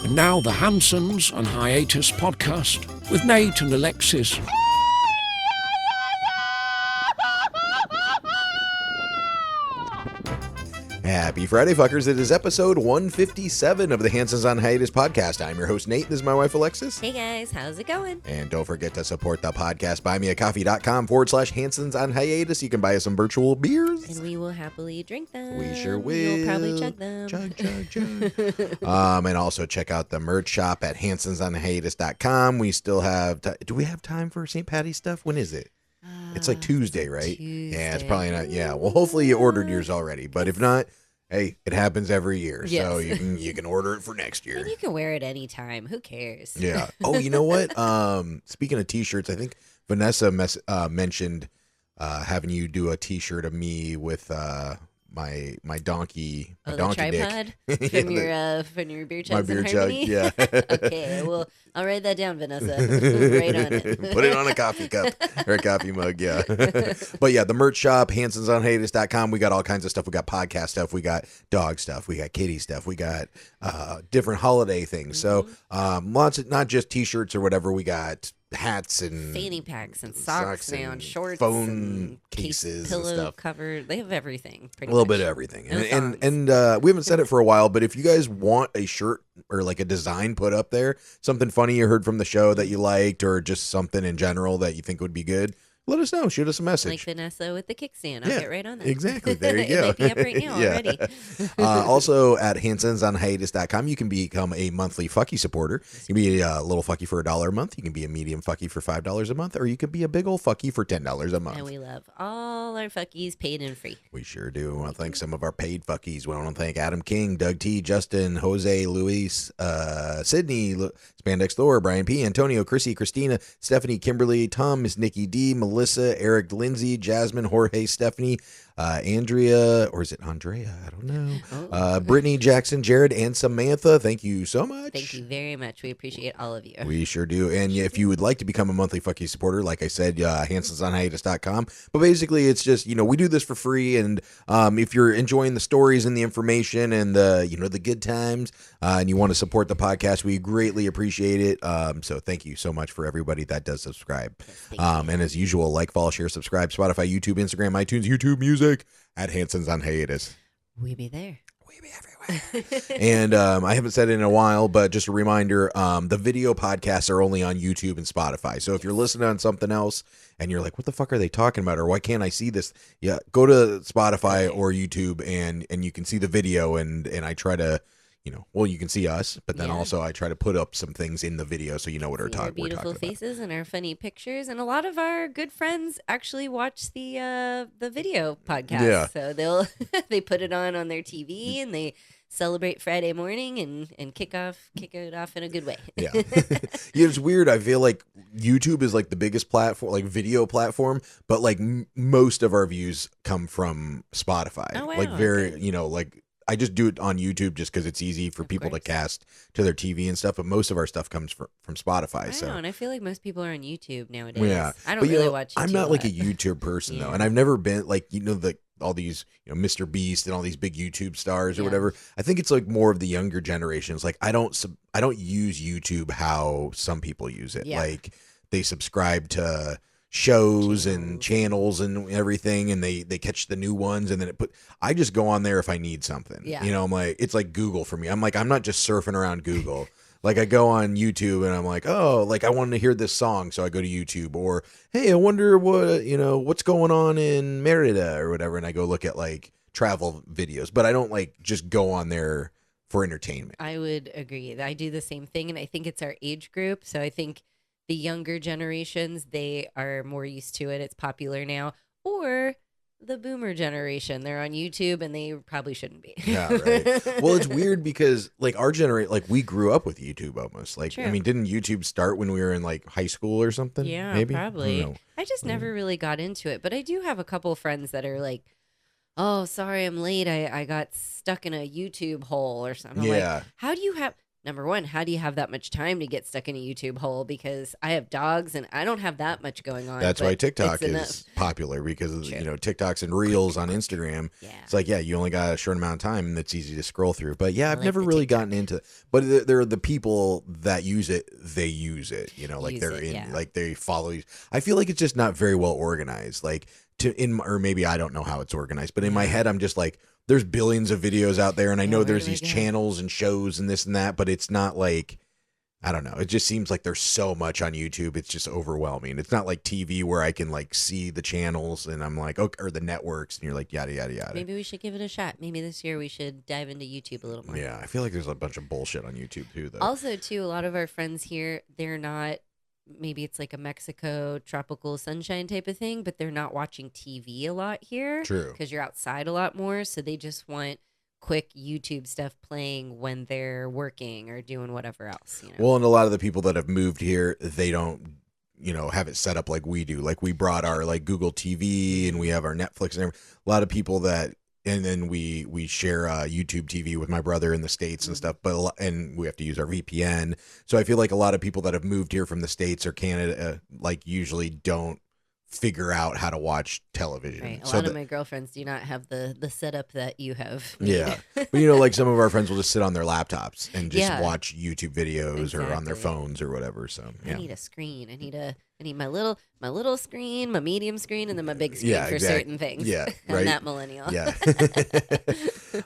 And now the Hansons and Hiatus podcast with Nate and Alexis. Happy Friday, fuckers. It is episode 157 of the Hansons on Hiatus podcast. I'm your host, Nate. This is my wife, Alexis. Hey, guys. How's it going? And don't forget to support the podcast. buymeacoffee.com/Hansons on Hiatus. You can buy us some virtual beers. And we will happily drink them. We sure will. We'll probably chug them. Chug. And also check out the merch shop at hansonsonhiatus.com. We still have... Do we have time for St. Patty's stuff? When is it? It's like Tuesday, right? Tuesday. Yeah, it's probably not. Yeah. Well, hopefully you ordered yours already. But if not, hey, it happens every year. Yes. So you can order it for next year. And you can wear it anytime. Who cares? Yeah. Oh, you know what? Speaking of T-shirts, I think Vanessa mentioned having you do a T-shirt of me with my donkey, my donkey tripod dick. from your beer chugs My beer in chug, harmony? yeah. Okay, well, I'll write that down, Vanessa. Right on it. Put it on a coffee cup or a coffee mug, yeah. But yeah, the merch shop, hansonsonhiatus.com. We got all kinds of stuff. We got podcast stuff. We got dog stuff. We got kitty stuff. We got different holiday things. So lots of, not just T-shirts or whatever. We got hats and fanny packs and socks now, and shorts, phone and cases, pillow and stuff. cover. They have everything. A little bit of everything, and we haven't said it for a while. But if you guys want a shirt or like a design put up there, something funny you heard from the show that you liked, or just something in general that you think would be good, let us know. Shoot us a message. Like Vanessa with the kickstand. I'll get right on that. Exactly. There you It go. might be up right now already. Also at hansonsonhiatus.com, you can become a monthly fucky supporter. You can be a little fucky for $1 a month. You can be a medium fucky for $5 a month, or you can be a big old fucky for $10 a month. And we love all our fuckies paid and free. We sure do. We want to thank some of our paid fuckies. We want to thank Adam King, Doug T, Justin, Jose, Luis, Sydney, Spandex Thor, Brian P, Antonio, Chrissy, Christina, Stephanie, Kimberly, Tom, Miss Nikki D, Melissa, Eric, Lindsay, Jasmine, Jorge, Stephanie, Andrea, or is it Andrea? I don't know. Brittany, Jackson, Jared, and Samantha. Thank you so much. Thank you very much. We appreciate all of you. We sure do. And if you would like to become a monthly fucky supporter, like I said, hansonsonhiatus.com. But basically, it's just, we do this for free. And if you're enjoying the stories and the information and the good times, and you want to support the podcast, we greatly appreciate it. So thank you so much for everybody that does subscribe. And as usual, like, follow, share, subscribe, Spotify, YouTube, Instagram, iTunes, YouTube Music at Hansons on Hiatus. We be there. We be everywhere. And I haven't said it in a while, but just a reminder, the video podcasts are only on YouTube and Spotify. So if you're listening on something else and you're like, what the fuck are they talking about? Or why can't I see this? Yeah, go to Spotify or YouTube and you can see the video. And I try to, you can see us, but then also I try to put up some things in the video so you know what we're talking about. Beautiful faces and our funny pictures, and a lot of our good friends actually watch the video podcast. Yeah. So they put it on their TV and they celebrate Friday morning and kick it off in a good way. Yeah. It's weird. I feel like YouTube is like the biggest platform, like video platform, but like most of our views come from Spotify. Oh, wow. Like like I just do it on YouTube just because it's easy for people to cast to their TV and stuff. But most of our stuff comes from Spotify. I know, and I feel like most people are on YouTube nowadays. Yeah. I don't really watch YouTube. I'm not like a YouTube person though. And I've never been like, all these, Mr. Beast and all these big YouTube stars or whatever. I think it's like more of the younger generations. Like I don't use YouTube how some people use it. Yeah. Like they subscribe to shows and channels and everything, and they catch the new ones, and then I just go on there if I need something. Yeah. I'm like, it's like Google for me. I'm not just surfing around Google. Like I go on YouTube and I'm like, oh, like I wanted to hear this song, so I go to YouTube. Or hey, I wonder what's going on in Merida or whatever, and I go look at like travel videos. But I don't like just go on there for entertainment. I would agree. I do the same thing, and I think it's our age group. So I think the younger generations, they are more used to it. It's popular now. Or the boomer generation, they're on YouTube and they probably shouldn't be. Yeah, right. Well, it's weird because like our generation, like we grew up with YouTube almost. Like, True. I mean, didn't YouTube start when we were in like high school or something? Yeah, maybe? probably. I just never really got into it. But I do have a couple friends that are like, oh, sorry, I'm late. I got stuck in a YouTube hole or something. I'm like, how do you have... number one, how do you have that much time to get stuck in a YouTube hole? Because I have dogs and I don't have that much going on. That's why TikTok it's is enough. popular, because True. you know, TikToks and Reels on Instagram. Yeah. It's like, yeah, you only got a short amount of time and it's easy to scroll through. But yeah, I've like never the really TikTok. gotten into, but there are the people that use it, they use it, you know, like Use they're it, in, yeah. like they follow you. I feel like it's just not very well organized. Like or maybe I don't know how it's organized, but in my head, I'm just like, there's billions of videos out there and I know where there's do I these go? channels and shows and this and that, but it's not like, I don't know. It just seems like there's so much on YouTube. It's just overwhelming. It's not like TV where I can like see the channels and I'm like, okay, or the networks, and you're like, yada, yada, yada. Maybe we should give it a shot. Maybe this year we should dive into YouTube a little more. Yeah, I feel like there's a bunch of bullshit on YouTube too, though. Also, too, a lot of our friends here, they're not, maybe it's like a Mexico tropical sunshine type of thing, but they're not watching TV a lot here. True. Because you're outside a lot more. So they just want quick YouTube stuff playing when they're working or doing whatever else. You know? Well, and a lot of the people that have moved here, they don't, you know, have it set up like we do. Like we brought our like Google TV and we have our Netflix and everything. A lot of people that, and then we share YouTube TV with my brother in the States and stuff, but and we have to use our VPN. So I feel like a lot of people that have moved here from the States or Canada, like usually don't figure out how to watch television. Right. A So lot of my girlfriends do not have the setup that you have. yeah. But you know, like some of our friends will just sit on their laptops and just Yeah. watch YouTube videos or on their Exactly. phones or whatever. So I yeah. need a screen. I need my little screen, my medium screen, and then my big screen Yeah, for exact- certain things. yeah, I'm right. that millennial. Yeah.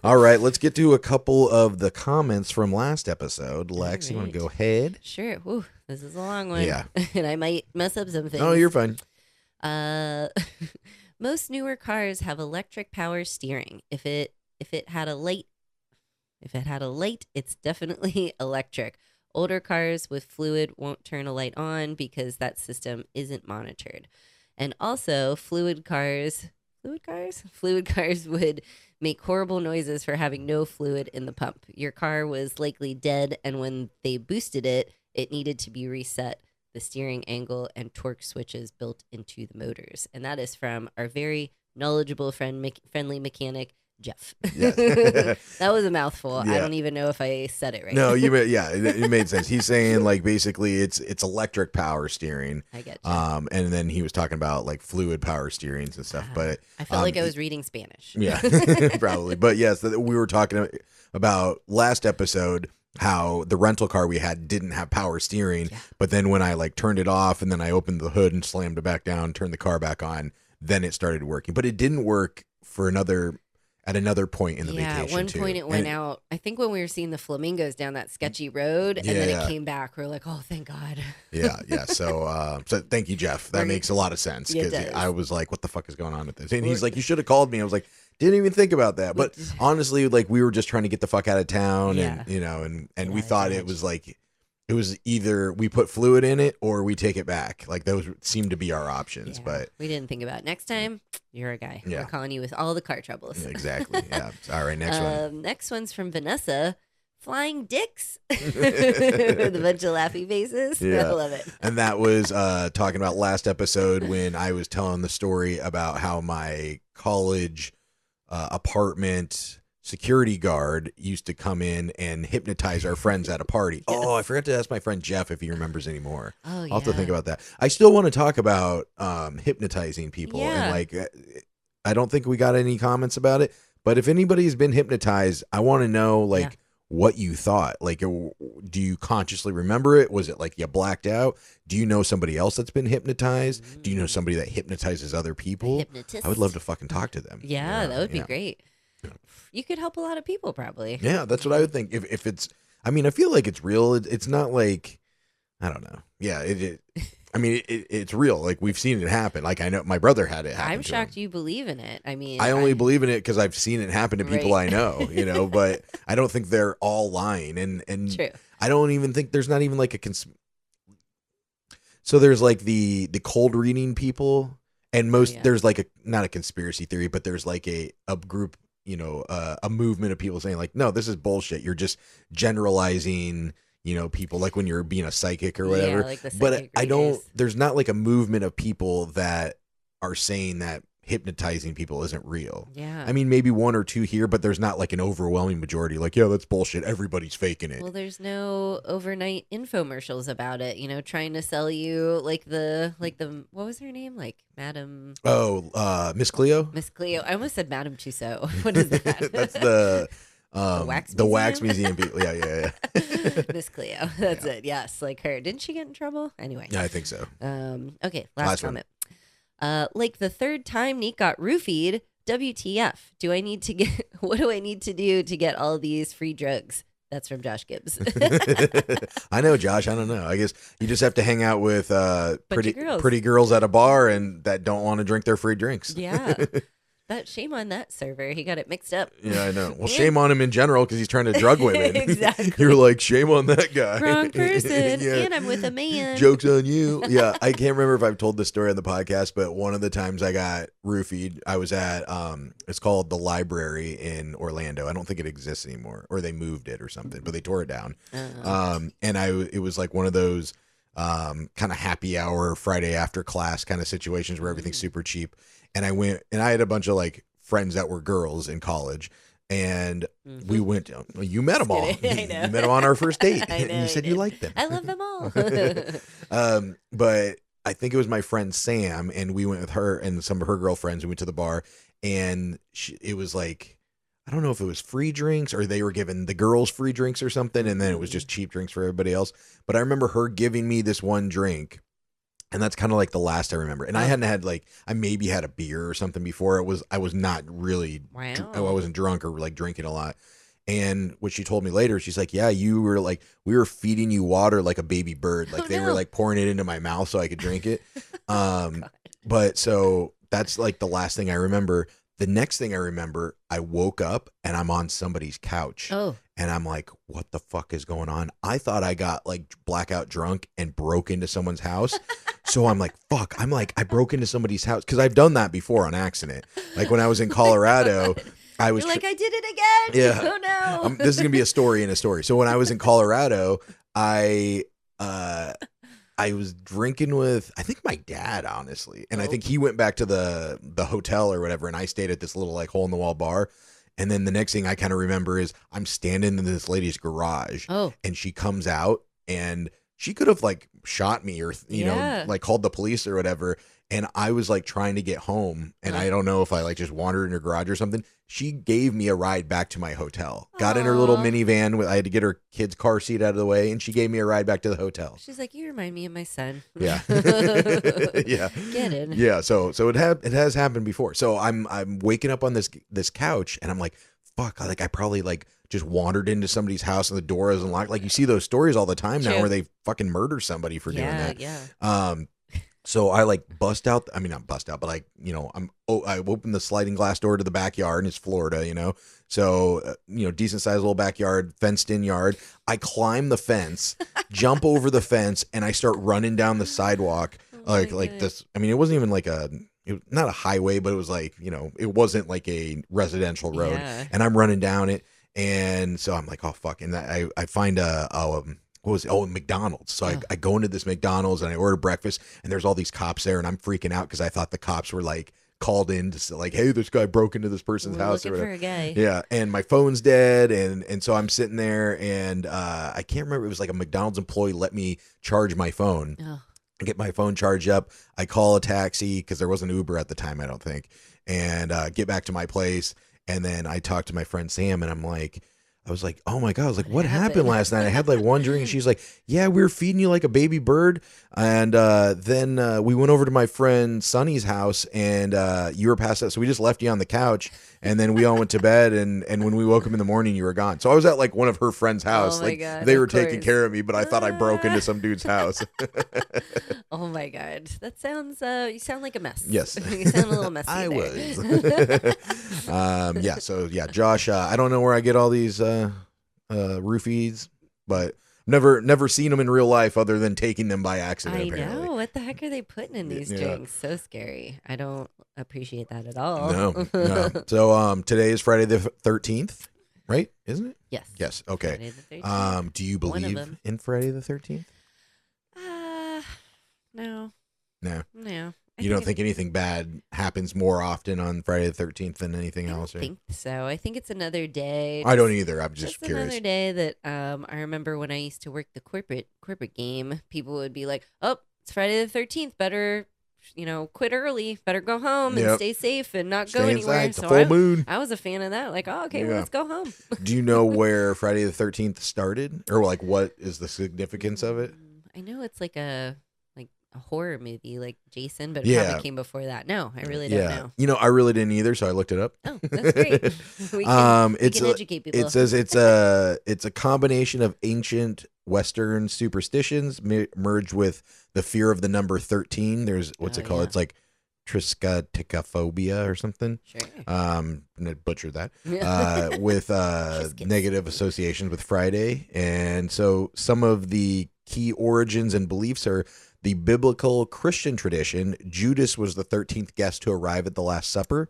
All right, let's get to a couple of the comments from last episode. Lex, you want to right. go ahead? Sure. Whew, this is a long one. Yeah. And I might mess up some things. Oh, you're fine. Most newer cars have electric power steering. If it had a light, it's definitely electric. Older cars with fluid won't turn a light on because that system isn't monitored. And also, fluid cars would make horrible noises for having no fluid in the pump. Your car was likely dead, and when they boosted it, it needed to be reset. The steering angle and torque switches built into the motors. And that is from our very knowledgeable friendly mechanic, Jeff. Yes. That was a mouthful. Yeah. I don't even know if I said it right. No, it made sense. He's saying like basically it's electric power steering. I get you. And then he was talking about like fluid power steerings and stuff. But I felt like I was reading Spanish. yeah, probably. But yes, we were talking about last episode how the rental car we had didn't have power steering, but then when I like turned it off and then I opened the hood and slammed it back down, turned the car back on, then it started working. But it didn't work for at another point in the vacation. At one too. point it went out. I think when we were seeing the flamingos down that sketchy road, and then Yeah. it came back. We are like, oh, thank God. Yeah. So thank you, Jeff. That makes a lot of sense Yeah, it because does. I was like, what the fuck is going on with this? And he's like, you should have called me. I was like, didn't even think about that. But honestly, like we were just trying to get the fuck out of town, Yeah. and you know, and we Yeah, thought it was like it was either we put fluid in it or we take it back. Like those seemed to be our options. Yeah, But we didn't think about it. Next time, you're a guy. Yeah. We're calling you with all the car troubles. yeah, exactly. Yeah. All right. Next one. Next one's from Vanessa. Flying dicks with a bunch of laughy faces. Yeah. I love it. And that was talking about last episode when I was telling the story about how my college apartment security guard used to come in and hypnotize our friends at a party. Yes. Oh, I forgot to ask my friend Jeff if he remembers anymore. Oh, yeah. I'll have to think about that. I still want to talk about hypnotizing people. Yeah. And like, I don't think we got any comments about it, but if anybody's been hypnotized, I want to know like Yeah. what you thought. Like, do you consciously remember it? Was it like you blacked out? Do you know somebody else that's been hypnotized? Do you know somebody that hypnotizes other people? Hypnotist. I would love to fucking talk to them. Yeah, that would be yeah. great. You could help a lot of people, probably. Yeah, that's what I would think. If it's, I mean, I feel like it's real. It's not like, I don't know. Yeah, it's real. Like we've seen it happen. Like I know my brother had it happen. I'm to shocked him. you believe in it. I mean, I only believe in it because I've seen it happen to people Right. I know, you know, but I don't think they're all lying. And True. I don't even think there's not even like a so there's like the cold reading people, and most yeah. there's like not a conspiracy theory, but there's like a group, you know, a movement of people saying like, no, this is bullshit. You're just generalizing, you know, people like when you're being a psychic or whatever. like the but psychic I don't. readers. There's not like a movement of people that are saying that hypnotizing people isn't real. Yeah. I mean, maybe one or two here, but there's not like an overwhelming majority. Like, yeah, that's bullshit. Everybody's faking it. Well, there's no overnight infomercials about it, trying to sell you like the what was her name? Like Madam Miss Cleo? Miss Cleo. I almost said Madame Tussauds. What is that? That's the wax museum people. Yeah. Miss Cleo. That's it. Yes, like her. Didn't she get in trouble? Anyway. Yeah, I think so. Okay, last comment. Like the third time Neat got roofied, WTF? What do I need to do to get all these free drugs? That's from Josh Gibbs. I know, Josh. I don't know. I guess you just have to hang out with girls. pretty girls at a bar and that don't want to drink their free drinks. Yeah. Shame on that server. He got it mixed up. Yeah, I know. Well, shame on him in general because he's trying to drug women. Exactly. You're like, shame on that guy. Wrong person. Yeah. And I'm with a man. Joke's on you. Yeah, I can't remember if I've told this story on the podcast, but one of the times I got roofied, I was at, it's called the Library in Orlando. I don't think it exists anymore, or they moved it or something, but they tore it down. And it was like one of those kind of happy hour Friday after class kind of situations where everything's super cheap. And I went, and I had a bunch of like friends that were girls in college, and we went. You met them all. I know. You met them on our first date, I know, and you said you liked them. I love them all. But I think it was my friend Sam, and we went with her and some of her girlfriends. We went to the bar, and it was like, I don't know if it was free drinks or they were giving the girls free drinks or something, and then it was just cheap drinks for everybody else. But I remember her giving me this one drink. And that's kind of like the last I remember. And I hadn't had I maybe had a beer or something before. I was not really, I wasn't drunk or like drinking a lot. And what she told me later, she's like, yeah, we were feeding you water like a baby bird. Like they were like pouring it into my mouth so I could drink it. But so that's like the last thing I remember. The next thing I remember, I woke up and I'm on somebody's couch. Oh. And I'm like, what the fuck is going on? I thought I got like blackout drunk and broke into someone's house. So I'm like, fuck. I'm like, I broke into somebody's house because I've done that before on accident. Like when I was in Colorado, I was You're like, I did it again. Yeah. Oh no. This is gonna be a story in a story. So when I was in Colorado, I was drinking with, I think my dad, honestly. And I think he went back to the hotel or whatever. And I stayed at this little like hole in the wall bar. And then the next thing I kind of remember is I'm standing in this lady's garage and she comes out and she could have like shot me or, you know, like called the police or whatever. And I was like trying to get home and I don't know if I like just wandered in her garage or something. She gave me a ride back to my hotel, got in her little minivan. I had to get her kid's car seat out of the way and she gave me a ride back to the hotel. She's like, you remind me of my son. Yeah. Yeah. Get in. Yeah. So it has happened before. So I'm waking up on this couch and I'm like, fuck, like I probably like just wandered into somebody's house and the door isn't locked. Like you see those stories all the time now where they fucking murder somebody for doing that. Yeah. So I like not bust out, but like, you know, I opened the sliding glass door to the backyard and it's Florida, you know? So, you know, decent sized little backyard, fenced in yard. I climb the fence, jump over the fence and I start running down the sidewalk. Like this. I mean, it wasn't even like not a highway, but it was like, you know, it wasn't like a residential road and I'm running down it. And so I'm like, oh fuck. And I find McDonald's. So I go into this McDonald's and I order breakfast and there's all these cops there and I'm freaking out because I thought the cops were like called in to say like, hey, this guy broke into this person's house or whatever. For a guy. Yeah. And my phone's dead. And so I'm sitting there and I can't remember. It was like a McDonald's employee let me charge my phone. Oh. I get my phone charged up. I call a taxi because there wasn't Uber at the time, I don't think. And get back to my place. And then I talked to my friend Sam and I was like, oh my God. I was like, what happened last night? I had like one drink and she's like, yeah, we were feeding you like a baby bird. And then we went over to my friend Sonny's house and you were passed out. So we just left you on the couch and then we all went to bed. And when we woke up in the morning, you were gone. So I was at like one of her friend's house. Oh my like God, they were taking care of me, but I thought I broke into some dude's house. Oh my God. That sounds, you sound like a mess. Yes. You sound a little messy. I was. Yeah. So yeah, Josh, I don't know where I get all these roofies, but never seen them in real life other than taking them by accident. I apparently. know. What the heck are they putting in these drinks? So scary. I don't appreciate that at all. No. So today is Friday the 13th, right? Isn't it? Yes. Yes. Okay. Friday the 13th. Do you believe in Friday the 13th? No. No. No. You don't think anything bad happens more often on Friday the 13th than anything else? I think so. I think it's another day. I don't either. I'm just curious. Another day that I remember when I used to work the corporate game, people would be like, "Oh, it's Friday the 13th. Better, quit early. Better go home and stay safe and not go anywhere." It's a full moon. I was a fan of that. Like, oh, okay, well, let's go home. Do you know where Friday the 13th started, or like what is the significance of it? I know it's like a horror movie like Jason, but it probably came before that. No, I really don't know. I really didn't either, so I looked it up. Oh, that's great. we can educate people. It says it's a combination of ancient Western superstitions merged with the fear of the number 13. There's what's it called? It's like triskaidekaphobia or something. Sure. I'm gonna butcher that. With negative associations with Friday, and so some of the key origins and beliefs are the biblical Christian tradition. Judas was the 13th guest to arrive at the Last Supper,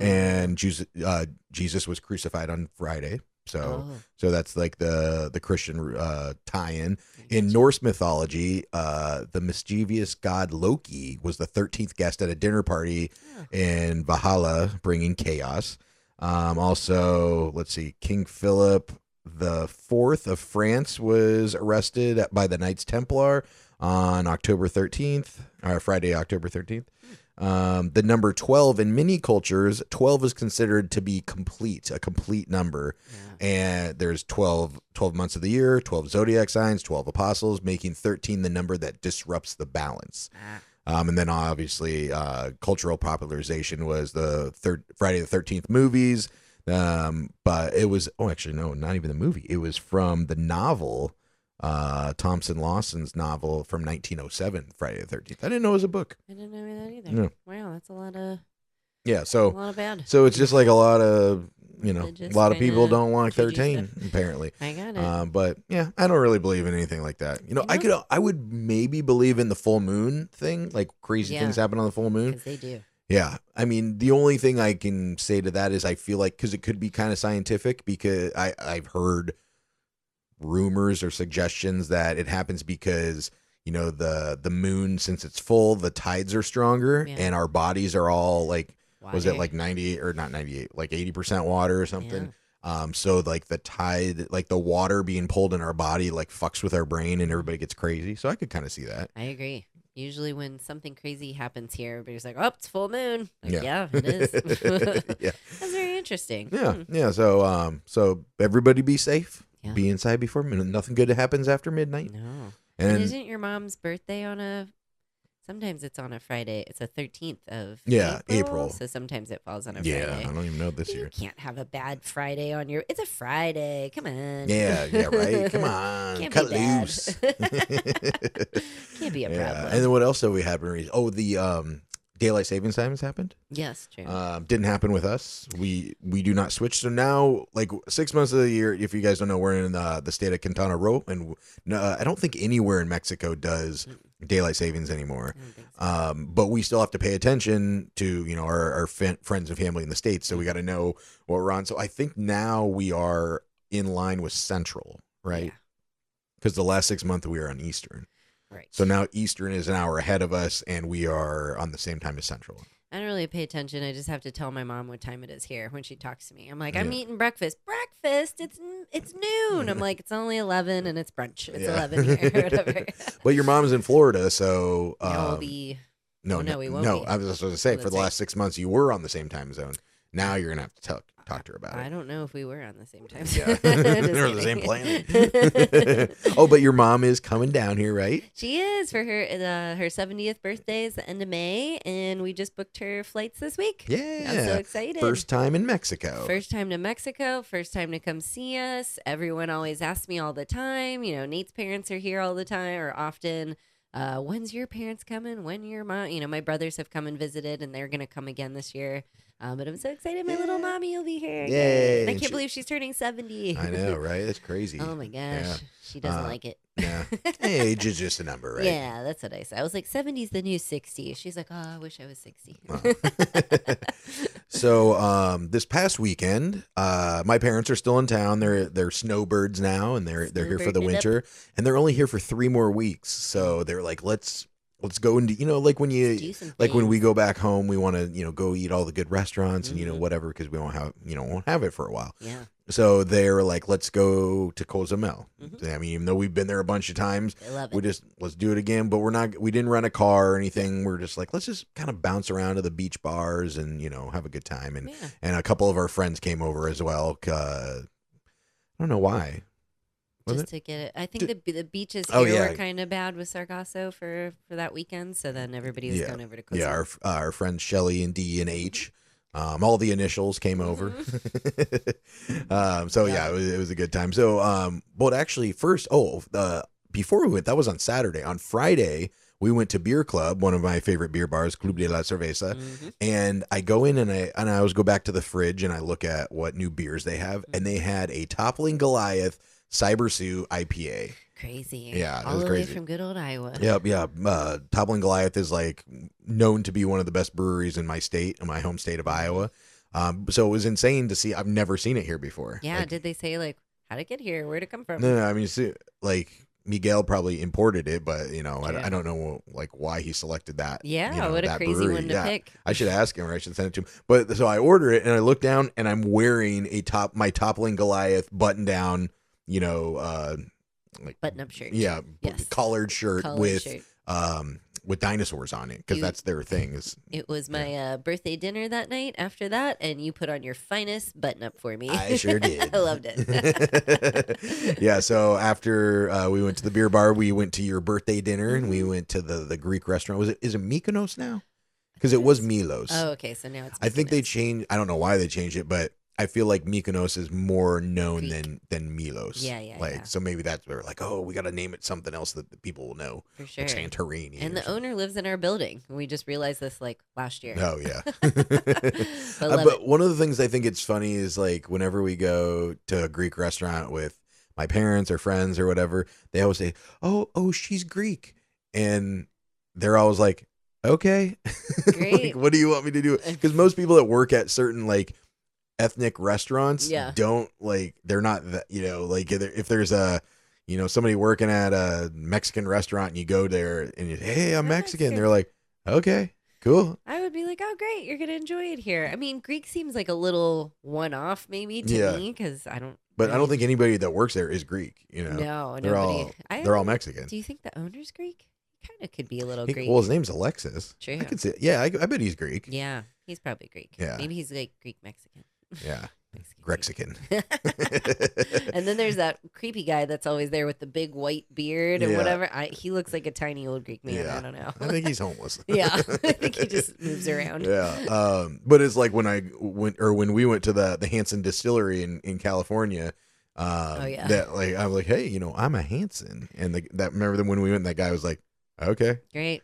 and Jesus was crucified on Friday. So that's like the Christian tie-in. In Norse mythology, the mischievous god Loki was the 13th guest at a dinner party in Valhalla, bringing chaos. Also, let's see, King Philip the Fourth of France was arrested by the Knights Templar on October 13th, or Friday, October 13th. The number 12 in many cultures, 12 is considered to be a complete number. Yeah. And there's 12 months of the year, 12 zodiac signs, 12 apostles, making 13 the number that disrupts the balance. And then obviously cultural popularization was the Friday the 13th movies. But it was, not even the movie. It was from the novel, Thompson Lawson's novel from 1907, Friday the 13th. I didn't know it was a book. I didn't know that either. No. Wow, that's a lot of bad. So it's just like a lot of, a lot of people don't like 13, apparently. I got it. But yeah, I don't really believe in anything like that. I would maybe believe in the full moon thing, like crazy things happen on the full moon. Because they do. Yeah. I mean, the only thing I can say to that is I feel like, because it could be kind of scientific, because I've heard rumors or suggestions that it happens because, the moon, since it's full, the tides are stronger and our bodies are all like, water. Was it like 90 or not 98, like 80% water or something? Yeah. So like the tide, like the water being pulled in our body, like fucks with our brain and everybody gets crazy. So I could kind of see that. I agree. Usually when something crazy happens here, everybody's like, oh, it's full moon. Like, yeah, it is. Yeah. That's very interesting. Yeah. Yeah. So everybody be safe. Yeah. Be inside before midnight. Nothing good happens after midnight. No. And isn't your mom's birthday sometimes it's on a Friday. It's the 13th of April. So sometimes it falls on a Friday. Yeah, I don't even know this year. You can't have a bad Friday on it's a Friday. Come on. Yeah, right. Come on. Can't cut be bad. loose. Can't be a problem. And then what else have we had? The daylight savings time has happened. Yes, true. Didn't happen with us. We do not switch. So now, like 6 months of the year, if you guys don't know, we're in the state of Quintana Roo, and I don't think anywhere in Mexico does daylight savings anymore. So. But we still have to pay attention to our friends and family in the States, so we got to know what we're on. So I think now we are in line with Central, right? Because the last 6 months we were on Eastern. Right. So now Eastern is an hour ahead of us, and we are on the same time as Central. I don't really pay attention. I just have to tell my mom what time it is here when she talks to me. I'm like, I'm eating breakfast. Breakfast? It's noon. I'm like, it's only 11 and it's brunch. It's 11 here or whatever. But your mom's in Florida, so we'll be. No, we won't. No, I was just going to say, for the last 6 months, you were on the same time zone. Now you're going to have to talk to her about it. I don't know if we were on the same time. Yeah. They're on the same planet. Oh, but your mom is coming down here, right? She is for her 70th birthday is the end of May, and we just booked her flights this week. Yeah. I'm so excited. First time in Mexico. First time to Mexico. First time to come see us. Everyone always asks me all the time. Nate's parents are here all the time or often. When's your parents coming? When your mom? My brothers have come and visited, and they're going to come again this year. But I'm so excited. My little mommy will be here. Yay. And I can't believe she's turning 70. I know, right? That's crazy. Oh, my gosh. Yeah. She doesn't like it. Yeah. Age is just a number, right? Yeah, that's what I said. I was like, 70 is the new 60. She's like, oh, I wish I was 60. So this past weekend, my parents are still in town. They're snowbirds now, and they're here for the winter. And they're only here for 3 more weeks. So they're like, let's let's go into, like when Do some when we things. go back home, we want to, go eat all the good restaurants and, Mhm. whatever, because we won't have it for a while. Yeah. So they were like, let's go to Cozumel. Mhm. I mean, even though we've been there a bunch of times, I love we it. just, let's do it again. But we didn't rent a car or anything. We're just like, let's just kind of bounce around to the beach bars and, have a good time. And, Yeah. and a couple of our friends came over as well. I don't know why. Was Just it? to get it. I think the beaches Oh, here yeah. were kind of bad with Sargasso for that weekend. So then everybody was Yeah. going over to Yeah, Cozumel. our friends Shelly and D and H, all the initials came over. So yeah, it was a good time. So, but actually, first, before we went, that was on Saturday. On Friday, we went to Beer Club, one of my favorite beer bars, Club de la Cerveza, Mhm. and I go in and I always go back to the fridge and I look at what new beers they have, and they had a Toppling Goliath Cyber Sioux IPA. Crazy. Yeah, it all was the crazy. way from good old Iowa. Yep, yeah. Toppling Goliath is like known to be one of the best breweries in my home state of Iowa. So it was insane to see. I've never seen it here before. Yeah. Like, Did they say like how'd it get here? Where'd it come from? no, I mean, like Miguel probably imported it, but Yeah. I don't know like why he selected that. Yeah. What a that crazy brewery. one to Yeah. pick. I should ask him, or I should send it to him. But so I order it, and I look down, and I'm wearing my Toppling Goliath button down, like Button up shirt. yeah, Yes. collared shirt Collared shirt. with dinosaurs on it, because You- that's their thing. Is It was my birthday dinner that night after that, and you put on your finest button up for me. I sure did. I loved it. Yeah. So after we went to the beer bar, we went to your birthday dinner, and we went to the Greek restaurant. Is it Mykonos now? Because it was Milos. Oh, okay. So now it's. I think they Mykonos. changed. I don't know why they changed it, but I feel like Mykonos is more known Greek. than Milos. Yeah, Like yeah. so maybe that's where like, oh, we got to name it something else that the people will know, For sure. like Santorini. And or the something. owner lives in our building. We just realized this like last year. Oh yeah. But love But it. one of the things I think it's funny is like whenever we go to a Greek restaurant with my parents or friends or whatever, they always say, "Oh, she's Greek," and they're always like, "Okay, Great. like, what do you want me to do?" Because most people that work at certain like ethnic restaurants Yeah. don't like they're not that like if there's a somebody working at a Mexican restaurant and you go there and you, hey, I'm I'm Mexican, Mexican. they're like, okay, cool. I would be like, oh, great. You're going to enjoy it here. I mean, Greek seems like a little one off maybe to Yeah. me because I don't. But I don't think anybody that works there is Greek. No, they're nobody. they're all Mexican. Do you think the owner's Greek? He kind of could be a little He- Greek. well, his name's Alexis. True. I could say, yeah, I bet he's Greek. Yeah, he's probably Greek. Yeah. Maybe he's like Greek Mexican. Yeah, Mexican. Grexican. And then there's that creepy guy that's always there with the big white beard and Yeah. whatever. He looks like a tiny old Greek man. Yeah. I don't know. I think he's homeless. Yeah, I think he just moves around. Yeah. But it's like when we went to the Hanson distillery in California. Oh, yeah. That like I was like, hey, I'm a Hanson, and remember when we went, that guy was like, okay, Great.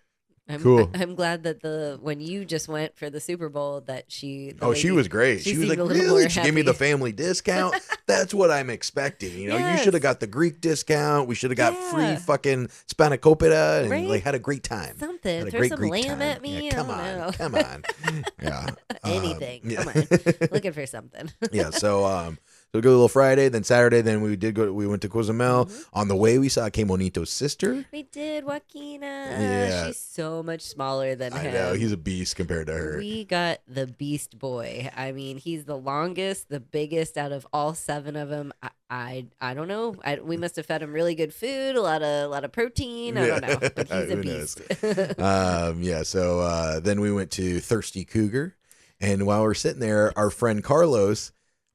Cool. I'm glad that when you just went for the Super Bowl that the she lady- was great. she She was seemed like, a little really? more She gave me the happy. family discount. That's what I'm expecting. You Yes. should have got the Greek discount. We should have got free Yeah. fucking spanakopita and Right? like had a great time. something. Had a Throw great some Greek lamb time. at me. Yeah, come I don't on, know. come on. Yeah. Anything. Yeah. Come on. Looking for something. Yeah. So we go a little Friday, then Saturday, then we went to Cozumel. Mhm. On the way, we saw Que Monito's sister. We did Joaquina. Yeah. She's so much smaller than I him. know he's a beast compared to her. We got the Beast Boy. I mean, he's the longest, the biggest out of all 7 of them. I don't know. We must have fed him really good food, a lot of protein. I don't know, but he's a Who knows? beast. Yeah. So then we went to Thirsty Cougar, and while we're sitting there, our friend Carlos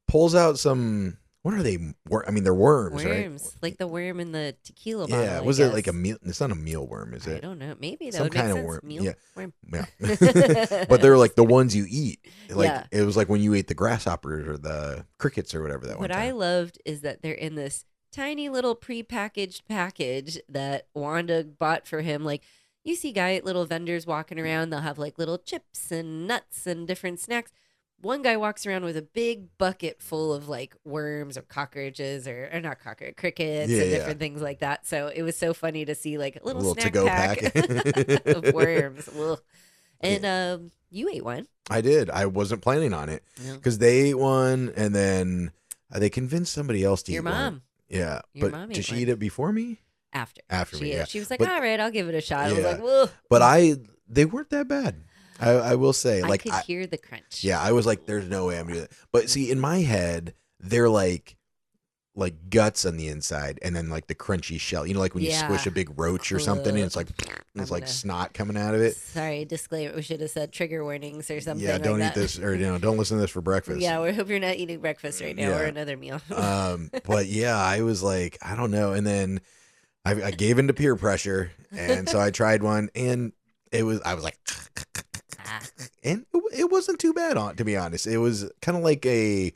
pulls out some. What are they? I mean, they're worms, right? Worms, like the worm in the tequila bottle. Yeah. I Was it guess. like a meal? It's not a mealworm, is I it? don't know. Maybe that Some would make kind of sense. worm. Meal Yeah. worm. Yeah. But they're like the ones you eat. Like Yeah. it was like when you ate the grasshoppers or the crickets or whatever that one What I time. loved is that they're in this tiny little prepackaged package that Wanda bought for him. Like you see little vendors walking around, they'll have like little chips and nuts and different snacks. One guy walks around with a big bucket full of like worms or cockroaches or not crickets Yeah, and yeah. different things like that. So it was so funny to see like a little snack to-go pack, pack. of worms. Ugh. And you ate one. I did. I wasn't planning on it Yeah. because they ate one, and then they convinced somebody else to Your eat one. mom. Yeah, Your but mom did ate she one. eat it before me? After me, yeah. She was like, But- all right, I'll give it a shot. I was Yeah. like, whoa. But they weren't that bad. I will say, I like, could hear the crunch. yeah, I was like, there's no way I'm doing that. But see, in my head, they're like guts on the inside, and then like the crunchy shell. You know, like when you squish a big roach or something, and it's like snot coming out of it. Sorry, disclaimer. We should have said trigger warnings or something. Yeah, don't like eat that. this, or don't listen to this for breakfast. Yeah, we hope you're not eating breakfast right now or another meal. But yeah, I was like, I don't know, and then I gave into peer pressure, and so I tried one, and I was like, and it wasn't too bad, to be honest. It was kind of like a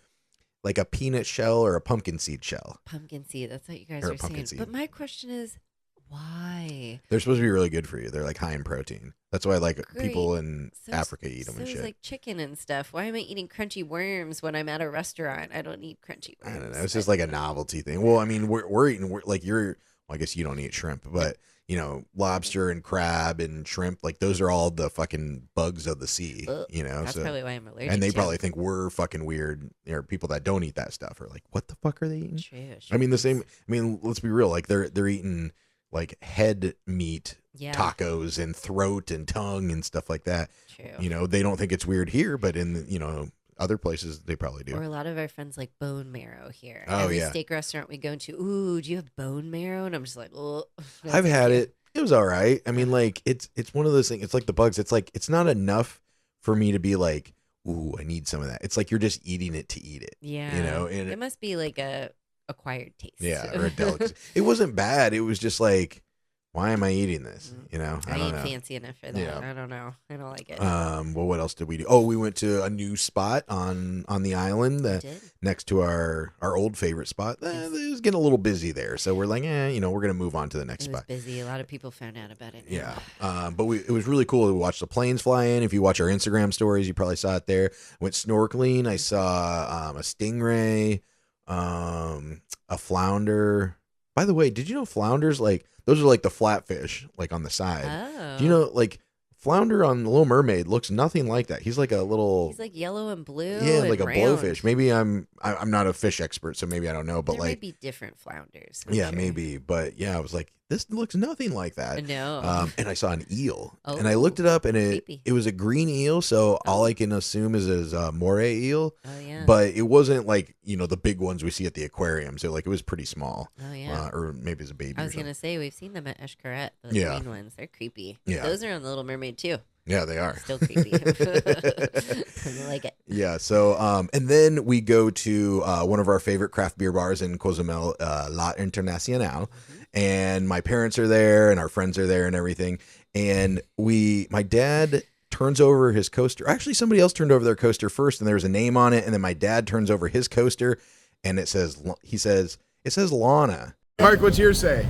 peanut shell or a pumpkin seed shell. Pumpkin seed. That's what you guys Or are pumpkin saying. seed. But my question is, why? They're supposed to be really good for you. They're like high in protein. That's why like people in Africa eat them and shit. So like chicken and stuff. Why am I eating crunchy worms when I'm at a restaurant? I don't eat crunchy worms. I don't know. It's just like a novelty thing. Well, I mean, we're eating like well, I guess you don't eat shrimp, but lobster and crab and shrimp, like those are all the fucking bugs of the sea. Ugh, that's so probably why I'm allergic. and they to probably think we're fucking weird. Or people that don't eat that stuff are like, what the fuck are they eating? True, I mean, let's be real. Like they're eating like head meat tacos and throat and tongue and stuff like that. True. They don't think it's weird here, but in other places they probably do. Or a lot of our friends like bone marrow here. Oh, Every yeah. steak restaurant we go to, ooh, do you have bone marrow? And I'm just like, oh. I've had it. It was all right. I mean, like it's one of those things. It's like the bugs. It's like it's not enough for me to be like, ooh, I need some of that. It's like you're just eating it to eat it. Yeah. And it must be like a acquired taste. yeah, or a delicacy. It wasn't bad. It was just like, why am I eating this? I don't ain't know. fancy enough for that. Yeah. I don't know. I don't like it. Well, what else did we do? Oh, we went to a new spot on the island next to our old favorite spot. It was getting a little busy there, so we're like, we're gonna move on to the next It was spot. busy. A lot of people found out about it. Yeah, but it was really cool to watch the planes fly in. If you watch our Instagram stories, you probably saw it there. Went snorkeling. I saw a stingray, a flounder. By the way, did you know flounders, like, those are like the flatfish, like on the side? Oh. Do you know, like, flounder on The Little Mermaid looks nothing like that. He's like a little. He's like yellow and blue. Yeah, and like a round. blowfish. Maybe I'm not a fish expert, so maybe I don't know. But there like, might be different flounders. I'm yeah, sure. maybe. But yeah, I was like, this looks nothing like that. No. And I saw an eel, Oh, and I looked it up, and creepy. it was a green eel. So all I can assume is a moray eel. Oh yeah. But it wasn't like the big ones we see at the aquarium. So like it was pretty small. Oh yeah. Or maybe it's a baby. I was or something. gonna say we've seen them at Eshkaret. Those Yeah. green ones. They're creepy. Yeah. Those are on the Little Mermaid too. Yeah, they are. Still creepy. I like it. Yeah. So, and then we go to one of our favorite craft beer bars in Cozumel, La Internacional, and my parents are there, and our friends are there, and everything. And my dad turns over his coaster. Actually, somebody else turned over their coaster first, and there was a name on it. And then my dad turns over his coaster, and it says Lana. Mark, what's yours say?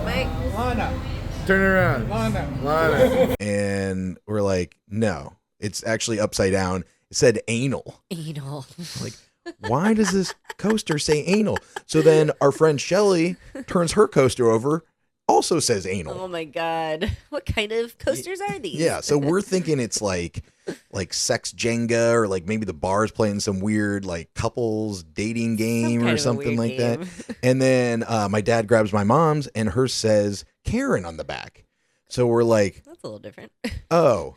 Mike. Lana. Turn it around. Lana. And we're like, no, it's actually upside down. It said anal. Anal. Like, why does this coaster say anal? So then our friend Shelly turns her coaster over, also says anal. Oh my god. What kind of coasters are these? Yeah, so we're thinking it's like sex Jenga, or like maybe the bar's playing some weird like couples dating game kind or of a something weird like game. that. And then my dad grabs my mom's, and hers says Karen on the back. So we're like, That's a little different. oh,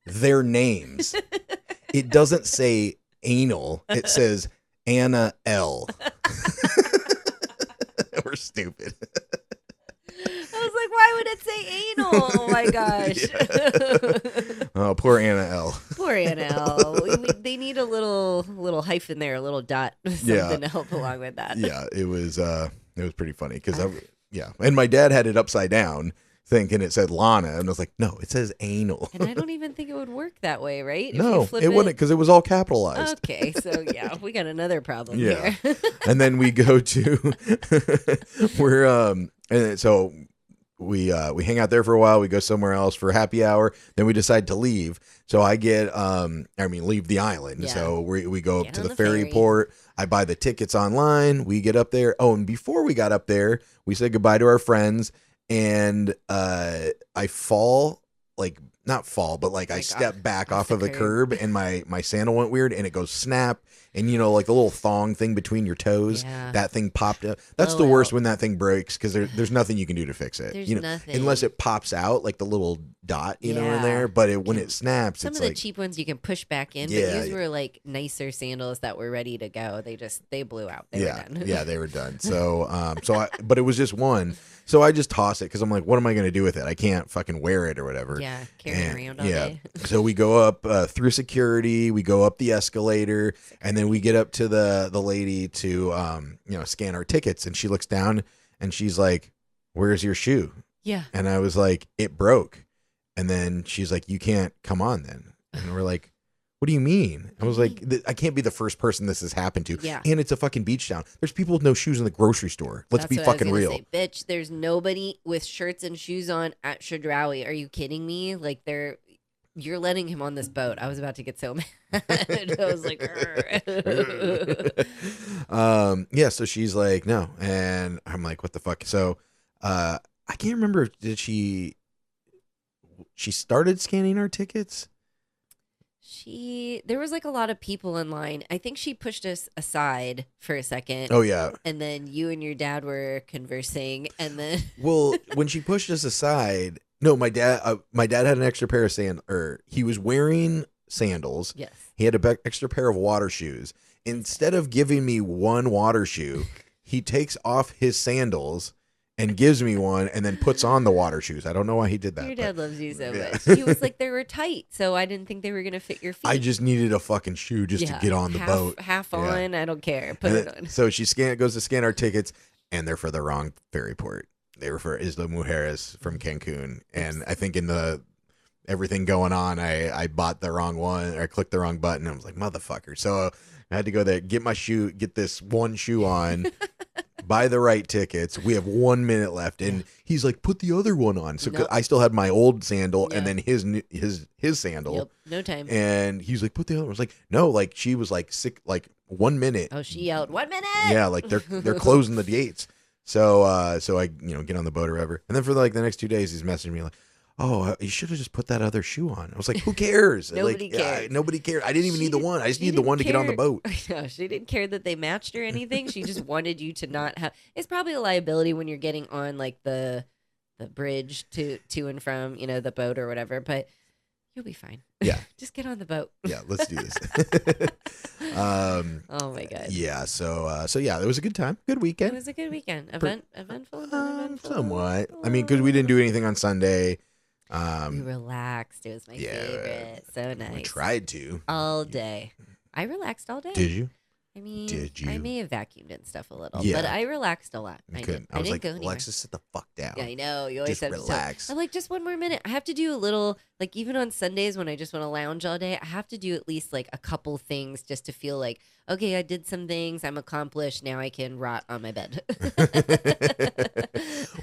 their names. It doesn't say anal. It says Anna L. We're stupid. I was like, why would it say anal? Oh my gosh. Oh, poor Anna L. Poor Annelle. They need a little hyphen there, a little dot, something to help along with that. Yeah, it was pretty funny because and my dad had it upside down, thinking it said Lana, and I was like, no, it says anal. And I don't even think it would work that way, right? If No, you flip it wouldn't, because it was all capitalized. Okay, so yeah, we got another problem Yeah. here. And then we go to and so we hang out there for a while. We go somewhere else for happy hour. Then we decide to leave. So I leave the island. Yeah. So we go Get up to on the the ferry ferry. port. I buy the tickets online. We get up there. Oh, and before we got up there, we said goodbye to our friends. And I fall, like not fall, but like I step back off of the curb, and my sandal went weird, and it goes snap, and like the little thong thing between your toes, that thing popped up. That's the worst when that thing breaks because there's nothing you can do to fix it. There's nothing unless it pops out like the little dot, in there. But when it snaps, some it's of the like cheap ones you can push back in. But these were like nicer sandals that were ready to go. They blew out. They were done. Yeah, they were done. So but it was just one. So I just toss it because I'm like, what am I going to do with it? I can't fucking wear it or whatever. Yeah, carry it around all day. So we go up through security, we go up the escalator, and then we get up to the lady to scan our tickets, and she looks down and she's like, "Where's your shoe?" Yeah. And I was like, "It broke." And then she's like, "You can't come on then." And we're like, "What do you mean?" I was like, I can't be the first person this has happened to. Yeah. And it's a fucking beach town. There's people with no shoes in the grocery store. Let's be fucking real. Say, bitch, there's nobody with shirts and shoes on at Chedraui. Are you kidding me? Like, you're letting him on this boat. I was about to get so mad. I was like, so she's like, "No." And I'm like, "What the fuck?" So I can't remember if she started scanning our tickets. There was like a lot of people in line. I think she pushed us aside for a second. Oh yeah. And then you and your dad were conversing, and then well, when she pushed us aside, no, my dad had an extra pair of he was wearing sandals. Yes. He had an extra pair of water shoes. Instead of giving me one water shoe, he takes off his sandals and gives me one and then puts on the water shoes. I don't know why he did that. Your dad loves you so much. He was like, they were tight, so I didn't think they were going to fit your feet. I just needed a fucking shoe just to get on the boat. Half on, I don't care. Put it on. So she goes to scan our tickets, and they're for the wrong ferry port. They were for Isla Mujeres from Cancun. And I think in the everything going on, I bought the wrong one, or I clicked the wrong button. I was like, motherfucker. So I had to go there, get this one shoe on, buy the right tickets. We have 1 minute left, and he's like, "Put the other one on." So I still had my old sandal and then his sandal. Yep, no time. And he's like, "Put the other one." I was like, "No," like she was like sick, like 1 minute. Oh, she yelled, 1 minute. Yeah, like they're closing the gates. So I get on the boat or whatever, and then for like the next 2 days, he's messaging me like, "Oh, you should have just put that other shoe on." I was like, "Who cares?" Nobody cares. Nobody cares. I didn't even need the one. I just needed the one to get on the boat. No, she didn't care that they matched or anything. She just wanted you to not have. It's probably a liability when you're getting on like the bridge to and from the boat or whatever. But you'll be fine. Yeah, just get on the boat. Yeah, let's do this. Oh my god. Yeah. So yeah, it was a good time. Good weekend. It was a good weekend. Eventful. Somewhat. I mean, because we didn't do anything on Sunday. We relaxed. It was my favorite. So nice. We tried to all day. I relaxed all day. Did you? I mean, did you? I may have vacuumed and stuff a little, Yeah. but I relaxed a lot. I didn't was like, go anywhere. Alexis, sit the fuck down. Yeah, I know. You always Just have relax. to. I'm like, just one more minute. I have to do a little, like even on Sundays when I just want to lounge all day, I have to do at least like a couple things just to feel like, okay, I did some things. I'm accomplished. Now I can rot on my bed.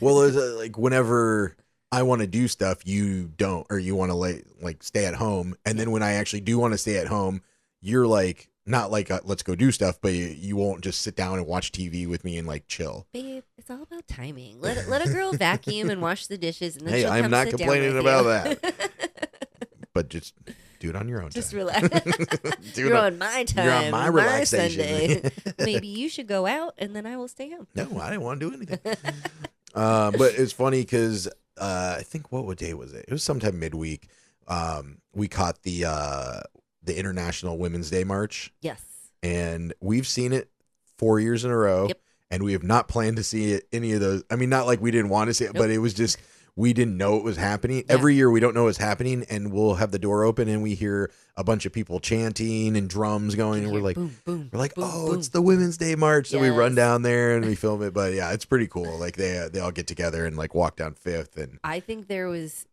Well, it's like whenever I want to do stuff, you don't, or you want to like stay at home. And then when I actually do want to stay at home, you're like, not like let's go do stuff, but you won't just sit down and watch TV with me and like chill. Babe, it's all about timing. Let a girl vacuum and wash the dishes, and then hey, she'll I'm come not sit complaining down with about you. that. But just do it on your own Just time. relax. You're on my time. You're on my relaxation. Sunday. Maybe you should go out, and then I will stay home. No, I didn't want to do anything. But it's funny because I think what day was it? It was sometime midweek. We caught the International Women's Day March. Yes. And we've seen it 4 years in a row. Yep. And we have not planned to see it, any of those. I mean, not like we didn't want to see it, but it was just, we didn't know it was happening. Yeah. Every year we don't know what's happening, and we'll have the door open and we hear a bunch of people chanting and drums going, and we're like, boom, boom, boom, boom. It's the Women's Day March. So we Yes. run down there and we film it. But yeah, it's pretty cool. Like they all get together and like walk down Fifth. And I think there was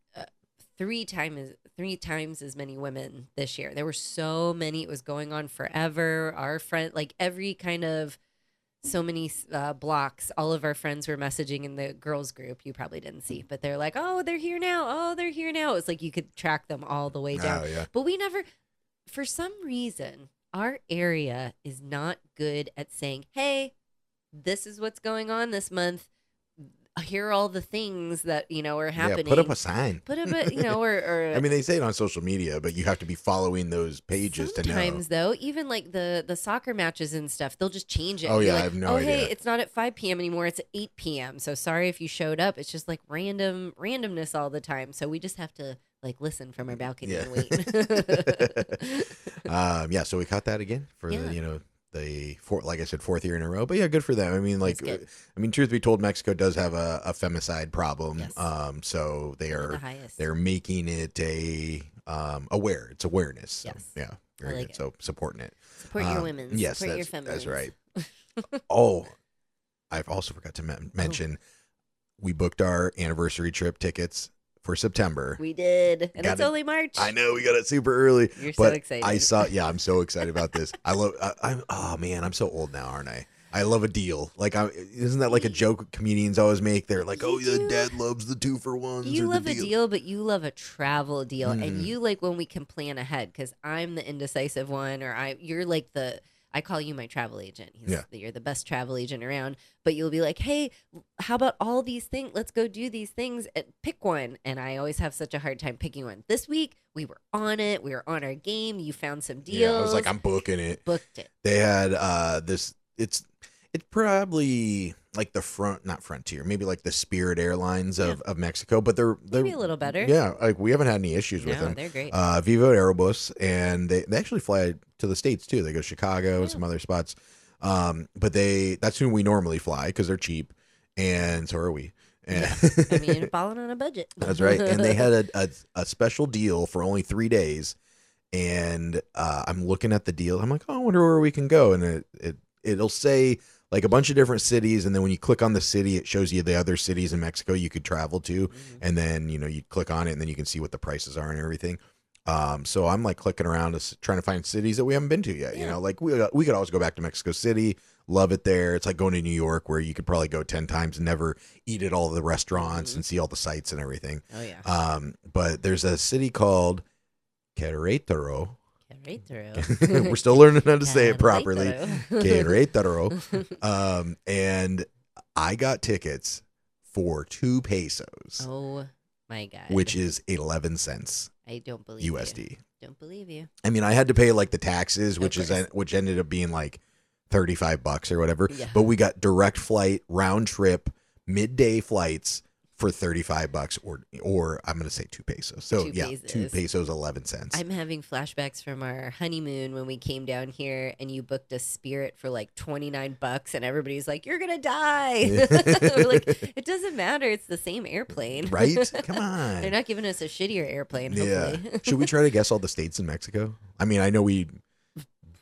three times as many women this year. There were so many. It was going on forever. Our friend, like every kind of so many blocks, all of our friends were messaging in the girls group. You probably didn't see, but they're like, "Oh, they're here now. Oh, they're here now." It's like you could track them all the way down. Oh, yeah. But we never, for some reason, our area is not good at saying, "Hey, this is what's going on this month. here are all the things that are happening. Yeah, put up a sign. Put up a or I mean, they say it on social media, but you have to be following those pages to know. Sometimes though, even like the soccer matches and stuff, they'll just change it. Oh yeah, Like, I have no idea. Hey, it's not at 5 p.m. anymore; it's at 8 p.m. So sorry if you showed up. It's just like randomness all the time. So we just have to like listen from our balcony and wait. Yeah, so we caught that again for the like I said, fourth year in a row. But yeah, good for them. I mean, truth be told, Mexico does have a femicide problem. Yes. So they're making it it's awareness. So, yes. Yeah. Very like good. So supporting it. Support your women. Yes, Support your feminines. that's right. Oh, I've also forgot to mention we booked our anniversary trip tickets for September. We did, and it's only March. I know, we got it super early. You're so excited. I'm so excited about this. I'm so old now, aren't I? I love a deal. Like, isn't that like a joke comedians always make? They're like, the dad loves the 2-for-1s. You love a deal, but you love a travel deal, and you like when we can plan ahead. Because I'm the indecisive one, you're like I call you my travel agent. You're the best travel agent around. But you'll be like, hey, how about all these things? Let's go do these things. Pick one. And I always have such a hard time picking one. This week, we were on it. We were on our game. You found some deals. Yeah, I was like, I'm booking it. Booked it. They had this. It's probably like not frontier, maybe like the Spirit Airlines of Mexico, but they're maybe a little better. Yeah, like we haven't had any issues with them. They're great. Viva Aerobus, and they actually fly to the States too. They go to Chicago and some other spots. But that's who we normally fly because they're cheap, and so are we. And I mean, balling on a budget. That's right. And they had a special deal for only 3 days, and I'm looking at the deal. I'm like, I wonder where we can go, and it'll say like a bunch of different cities, and then when you click on the city, it shows you the other cities in Mexico you could travel to, and then you click on it, and then you can see what the prices are and everything. So I'm like clicking around trying to find cities that we haven't been to yet. Like we could always go back to Mexico City, love it there. It's like going to New York, where you could probably go 10 times and never eat at all the restaurants and see all the sights and everything. Oh yeah. But there's a city called Querétaro. Querétaro. We're still learning how to say it properly. Querétaro. And I got tickets for 2 pesos. Oh my God. Which is 11 cents. I don't believe USD. You. Don't believe you. I mean, I had to pay like the taxes, which ended up being like $35 or whatever. Yeah. But we got direct flight, round trip, midday flights for $35 or I'm going to say 2 pesos. So 2 pesos, 11 cents. I'm having flashbacks from our honeymoon when we came down here and you booked a Spirit for like $29 and everybody's like, you're going to die. We're like, it doesn't matter. It's the same airplane. Right? Come on. They're not giving us a shittier airplane, hopefully. Yeah. Should we try to guess all the states in Mexico? I mean, I know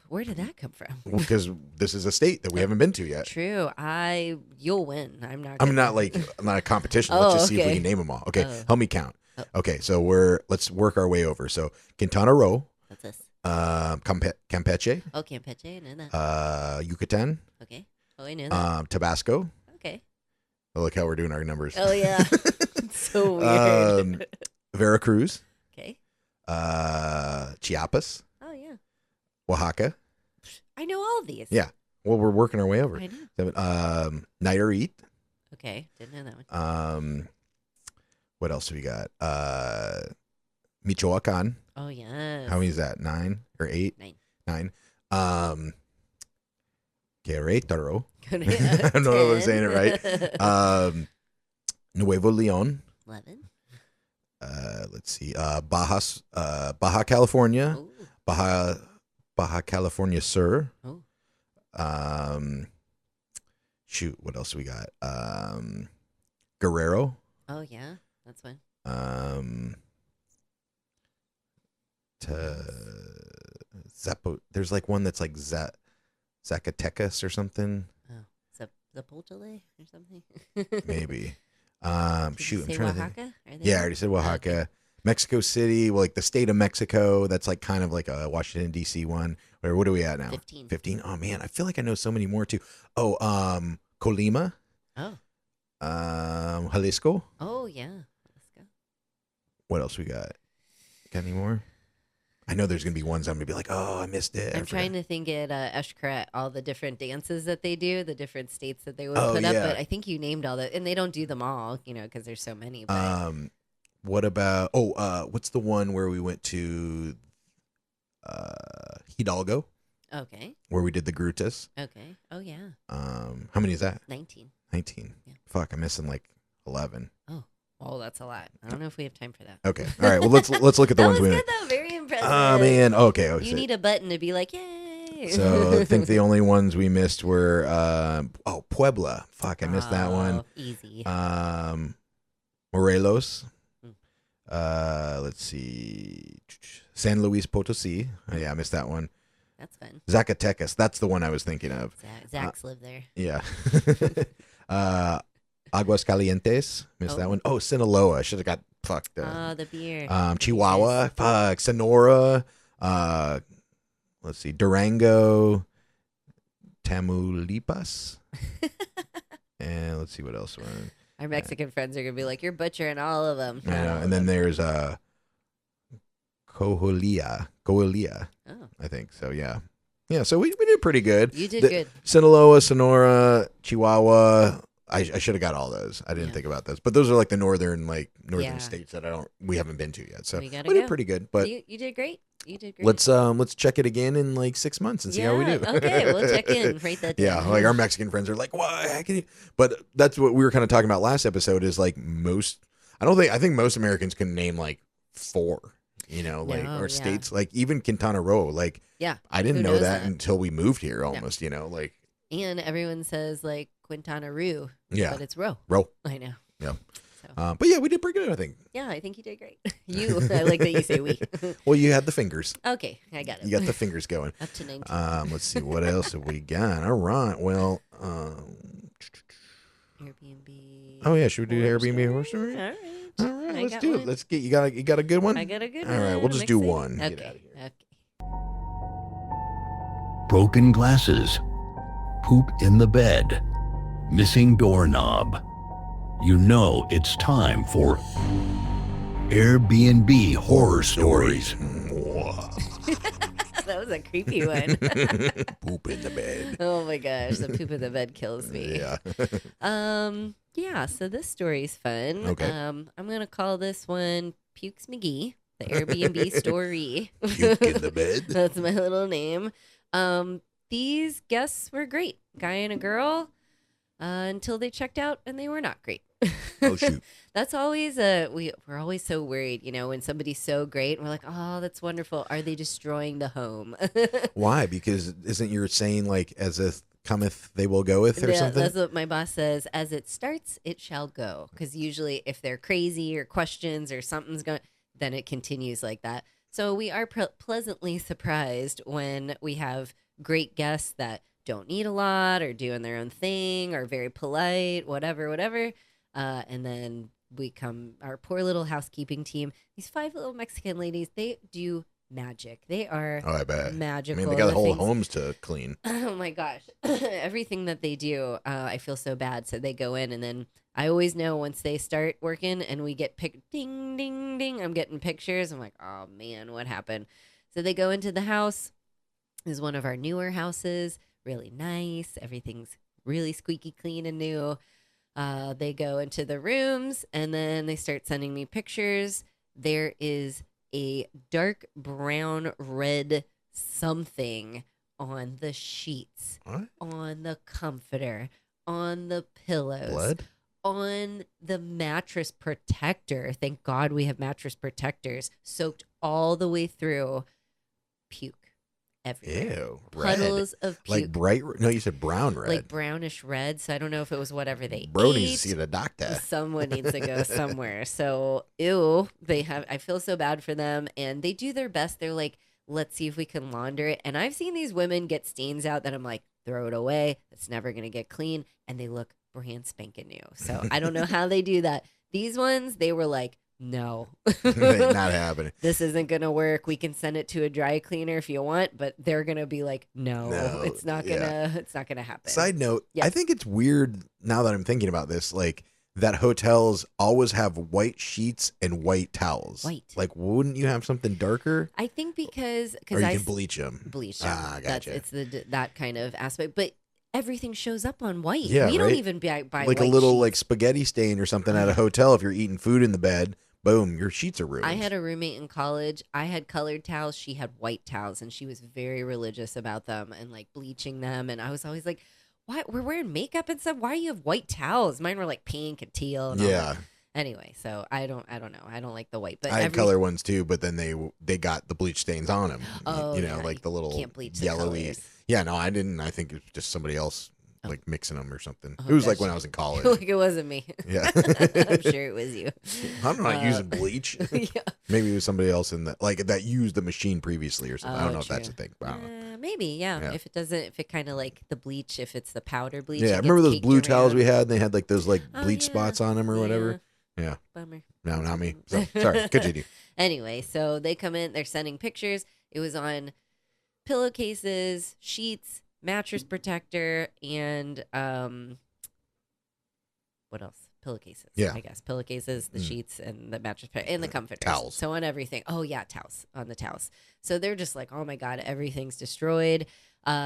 Where did that come from? Because this is a state that we haven't been to yet. True. You'll win. I'm not a competition. Let's just see if we can name them all. Okay, help me count. Okay, so let's work our way over. So Quintana Roo. What's this? Campeche. Oh, Campeche. I know that. Yucatan. Okay. Oh, I know that. Tabasco. Okay. Oh, look how we're doing our numbers. Oh yeah. It's so weird. Veracruz. Okay. Chiapas. Oh yeah. Oaxaca. I know all of these. Yeah. Well, we're working our way over. I know. Nayarit. Okay. Didn't know that one. What else do we got? Michoacan. Oh, yeah. How many is that? 9 or 8? 9. Querétaro. I don't know if I'm saying it right. Nuevo Leon. 11. Let's see. Baja California. Ooh. Baja California Sur. Oh. Shoot, what else we got? Guerrero. Oh yeah, that's one. There's like one that's like Zacatecas or something. Oh, Zapotle or something. Maybe. Shoot, I'm say trying Oaxaca? to think. Yeah, I already said Oaxaca. Okay. Mexico City, well, like the state of Mexico, that's like kind of like a Washington, D.C. one. What are we at now? 15. 15? Oh, man, I feel like I know so many more, too. Oh, Colima. Oh. Jalisco. Oh, yeah. Let's go. What else we got? Got any more? I know there's gonna be ones I'm gonna be like, oh, I missed it. I'm trying to think at Eshkret all the different dances that they do, the different states that they would Oh, put up. yeah. But I think you named all that, and they don't do them all, because there's so many. But What about? What's the one where we went to Hidalgo, okay, where we did the Grutas? okay, oh yeah, How many is that? 19. 19. Yeah. Fuck, I'm missing like 11. Oh, that's a lot. I don't know if we have time for that. Okay, all right. Well, let's look at the That ones was we. good though. Very impressive. Oh man. Okay. You need a button to be like, yay. So I think the only ones we missed were Puebla. Fuck, I missed that one. Easy. Morelos. Hmm. Let's see. San Luis Potosí. Oh, yeah, I missed that one. That's fun. Zacatecas. That's the one I was thinking of. Zach's lived there. Yeah. Aguascalientes. Missed that one. Oh, Sinaloa. Should have got fucked. The beer. Chihuahua. Fuck. Sonora. Let's see. Durango. Tamaulipas. And let's see what else. Our Mexican friends are gonna be like, "You're butchering all of them." I know. And then there's Coahuila, Oh, I think. So yeah. Yeah, so we did pretty good. you did good. Sinaloa, Sonora, Chihuahua. I should have got all those. I didn't Yeah. think about those. But those are like the northern Yeah. states that we haven't been to yet. So We we gotta did go. pretty good. But You did great. You did great. let's check it again in like 6 months and see how we do. Okay, we'll check in. Write that down. Yeah, like our Mexican friends are like, why? How can you? But that's what we were kind of talking about last episode is like I think most Americans can name like 4, No, or yeah. states, like even Quintana Roo. Like, Yeah. I didn't Who know knows that that? until we moved here almost, like, And everyone says like Quintana Roo, yeah, but it's Row. Row. I know. Yeah. So But yeah, we did pretty good, I think. yeah, I think you did great. I like that you say we. Well, you had the fingers. Okay, I got it. You got the fingers going. Up to 19. Let's see, what else have we got? All right. Well, Airbnb. oh yeah, should we do horror Airbnb horror story? story? All right. All right, I let's got do it. one. Let's get you got a good one? I got a good All one. right, we'll I'm just do excited. one. Get Okay. out of here. Okay. Broken glasses, poop in the bed, missing doorknob. You know it's time for Airbnb horror stories. That was a creepy one. Poop in the bed. Oh my gosh, the poop in the bed kills me. Yeah. Yeah, so this story's fun. Okay. I'm gonna call this one Pukes McGee, the Airbnb story. Puke in the bed. That's my little name. These guests were great, guy and a girl, until they checked out and they were not great. Oh shoot. That's always we're always so worried, when somebody's so great and we're like, oh, that's wonderful. Are they destroying the home? Why? Because isn't your saying like as if cometh they will goeth or Yeah, something? that's what my boss says. As it starts, it shall go. Because usually, if they're crazy or questions or something's going, then it continues like that. So we are pleasantly surprised when we have great guests that don't need a lot or doing their own thing or very polite, whatever. And then our poor little housekeeping team, these 5 little Mexican ladies, they do magic. They are Oh, I bet. magical. I mean, they got The whole things- homes to clean. Oh my gosh. Everything that they do, I feel so bad. So they go in and then I always know once they start working and we get ding, ding, ding. I'm getting pictures. I'm like, oh man, what happened? So they go into the house. This is one of our newer houses. Really nice. Everything's really squeaky clean and new. They go into the rooms and then they start sending me pictures. There is a dark brown red something on the sheets, What? on the comforter, on the pillows, Blood? on the mattress protector. Thank God we have mattress protectors, soaked all the way through. Puke everywhere. Ew. Red. Puddles of puke. Like bright no, you said brown red. Like brownish red. So I don't know if it was whatever they Bro ate. needs to see the doctor. Someone needs to go somewhere. So, ew, I feel so bad for them. And they do their best. They're like, let's see if we can launder it. And I've seen these women get stains out that I'm like, throw it away. It's never going to get clean. And they look brand spanking new. So I don't know how they do that. These ones, they were like, no, Not happening. this isn't going to work. We can send it to a dry cleaner if you want, but they're going to be like, no, No, it's not going to happen. Side note, Yeah. I think it's weird now that I'm thinking about this. Like, that hotels always have white sheets and white towels. White. Like, wouldn't you have something darker? I think because Or you I can bleach them. bleach them. Ah, gotcha. It's that kind of aspect, but everything shows up on white. Yeah, we don't right? even buy Like a white little sheets. like spaghetti stain or something at a hotel. If you're eating food in the bed, boom, your sheets are ruined. I had a roommate in college. I had colored towels. She had white towels, and she was very religious about them and like bleaching them. And I was always like, "Why? We're wearing makeup and stuff. Why do you have white towels?" Mine were like pink and teal. And all Yeah. that. Anyway, so I don't know. I don't like the white, but I had color ones too, but then they got the bleach stains on them. Oh, you know, yeah, like the little can't bleach the yellowy. colors. Yeah, no, I didn't. I think it was just somebody else like mixing them or something. Oh, It was like gosh. when I was in college. like it wasn't me. Yeah. I'm sure it was you. I'm not using bleach. Yeah. Maybe it was somebody else in that like that used the machine previously or something. I don't Oh, know if that's a true. thing. But I don't know. Maybe, yeah. Yeah. If it kind of like the bleach, if it's the powder bleach. Yeah, it remember gets those blue caked towels we around. had? And they had like those like Oh, bleach yeah. spots on them or whatever. Yeah. Bummer. No, not me. So, sorry. Continue. Anyway, so they come in, they're sending pictures. It was on pillowcases, sheets, mattress protector, and what else? Pillowcases. Yeah. I guess pillowcases, the sheets, and the mattress and the comforters. Towels. So on everything. Oh yeah, towels on the towels. So they're just like, oh my god, everything's destroyed.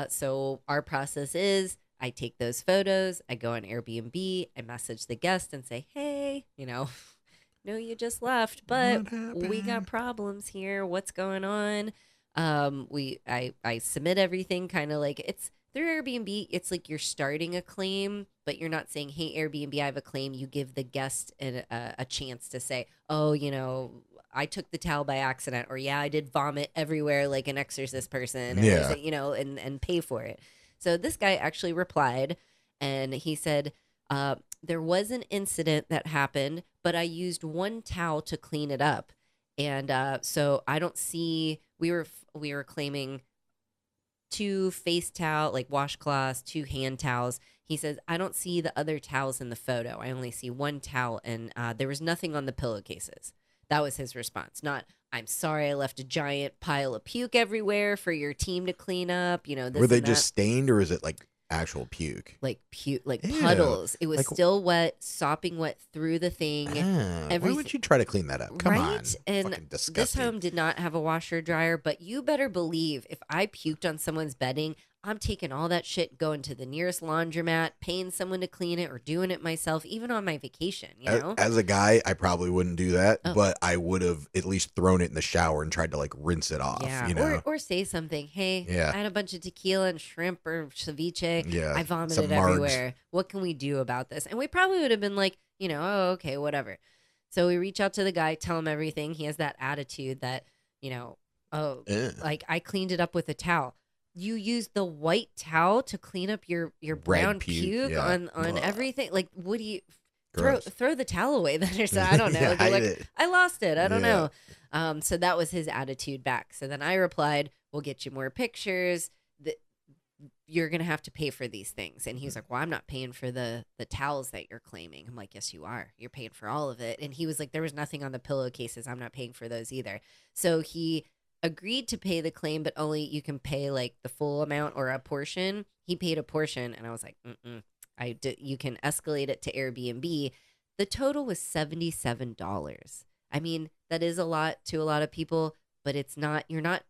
So our process is I take those photos, I go on Airbnb, I message the guest and say, hey, no, you just left, but we got problems here. What's going on? I submit everything kind of like it's through Airbnb. It's like you're starting a claim, but you're not saying, hey, Airbnb, I have a claim. You give the guest a chance to say, oh, I took the towel by accident, or yeah, I did vomit everywhere like an exorcist person, and Yeah. and pay for it. So this guy actually replied, and he said, there was an incident that happened, but I used one towel to clean it up. And so I don't see, we were claiming 2 face towel, like washcloths, 2 hand towels. He says, I don't see the other towels in the photo. I only see one towel, and there was nothing on the pillowcases. That was his response. Not, I'm sorry I left a giant pile of puke everywhere for your team to clean up. This Were they and just that. stained or is it like actual puke? Like puke, like Ew. puddles. It was Like- still wet, sopping wet through the thing. Why everything- would you try to clean that up? Come on. Right? And Fucking this disgusting. home did not have a washer dryer, but you better believe if I puked on someone's bedding, I'm taking all that shit, going to the nearest laundromat, paying someone to clean it, or doing it myself, even on my vacation, As a guy, I probably wouldn't do that, Oh. but I would have at least thrown it in the shower and tried to like rinse it off. Yeah, You know? or say something. Hey, Yeah. I had a bunch of tequila and shrimp or ceviche. Yeah, I some vomited margs. everywhere. What can we do about this? And we probably would have been like, oh, okay, whatever. So we reach out to the guy, tell him everything. He has that attitude that, oh, Ugh. like I cleaned it up with a towel. You used the white towel to clean up your brown puke yeah. on Ugh. everything. Like, what do you Gross. throw the towel away then or so? I don't know. Yeah, Be hide like, it. I lost it. I don't Yeah. know. So that was his attitude back. So then I replied, we'll get you more pictures. You're going to have to pay for these things. And he was like, well, I'm not paying for the towels that you're claiming. I'm like, yes, you are. You're paying for all of it. And he was like, there was nothing on the pillowcases. I'm not paying for those either. So he agreed to pay the claim, but only you can pay like the full amount or a portion. He paid a portion. And I was like, you can escalate it to Airbnb. The total was $77. I mean, that is a lot to a lot of people, but it's not, you're not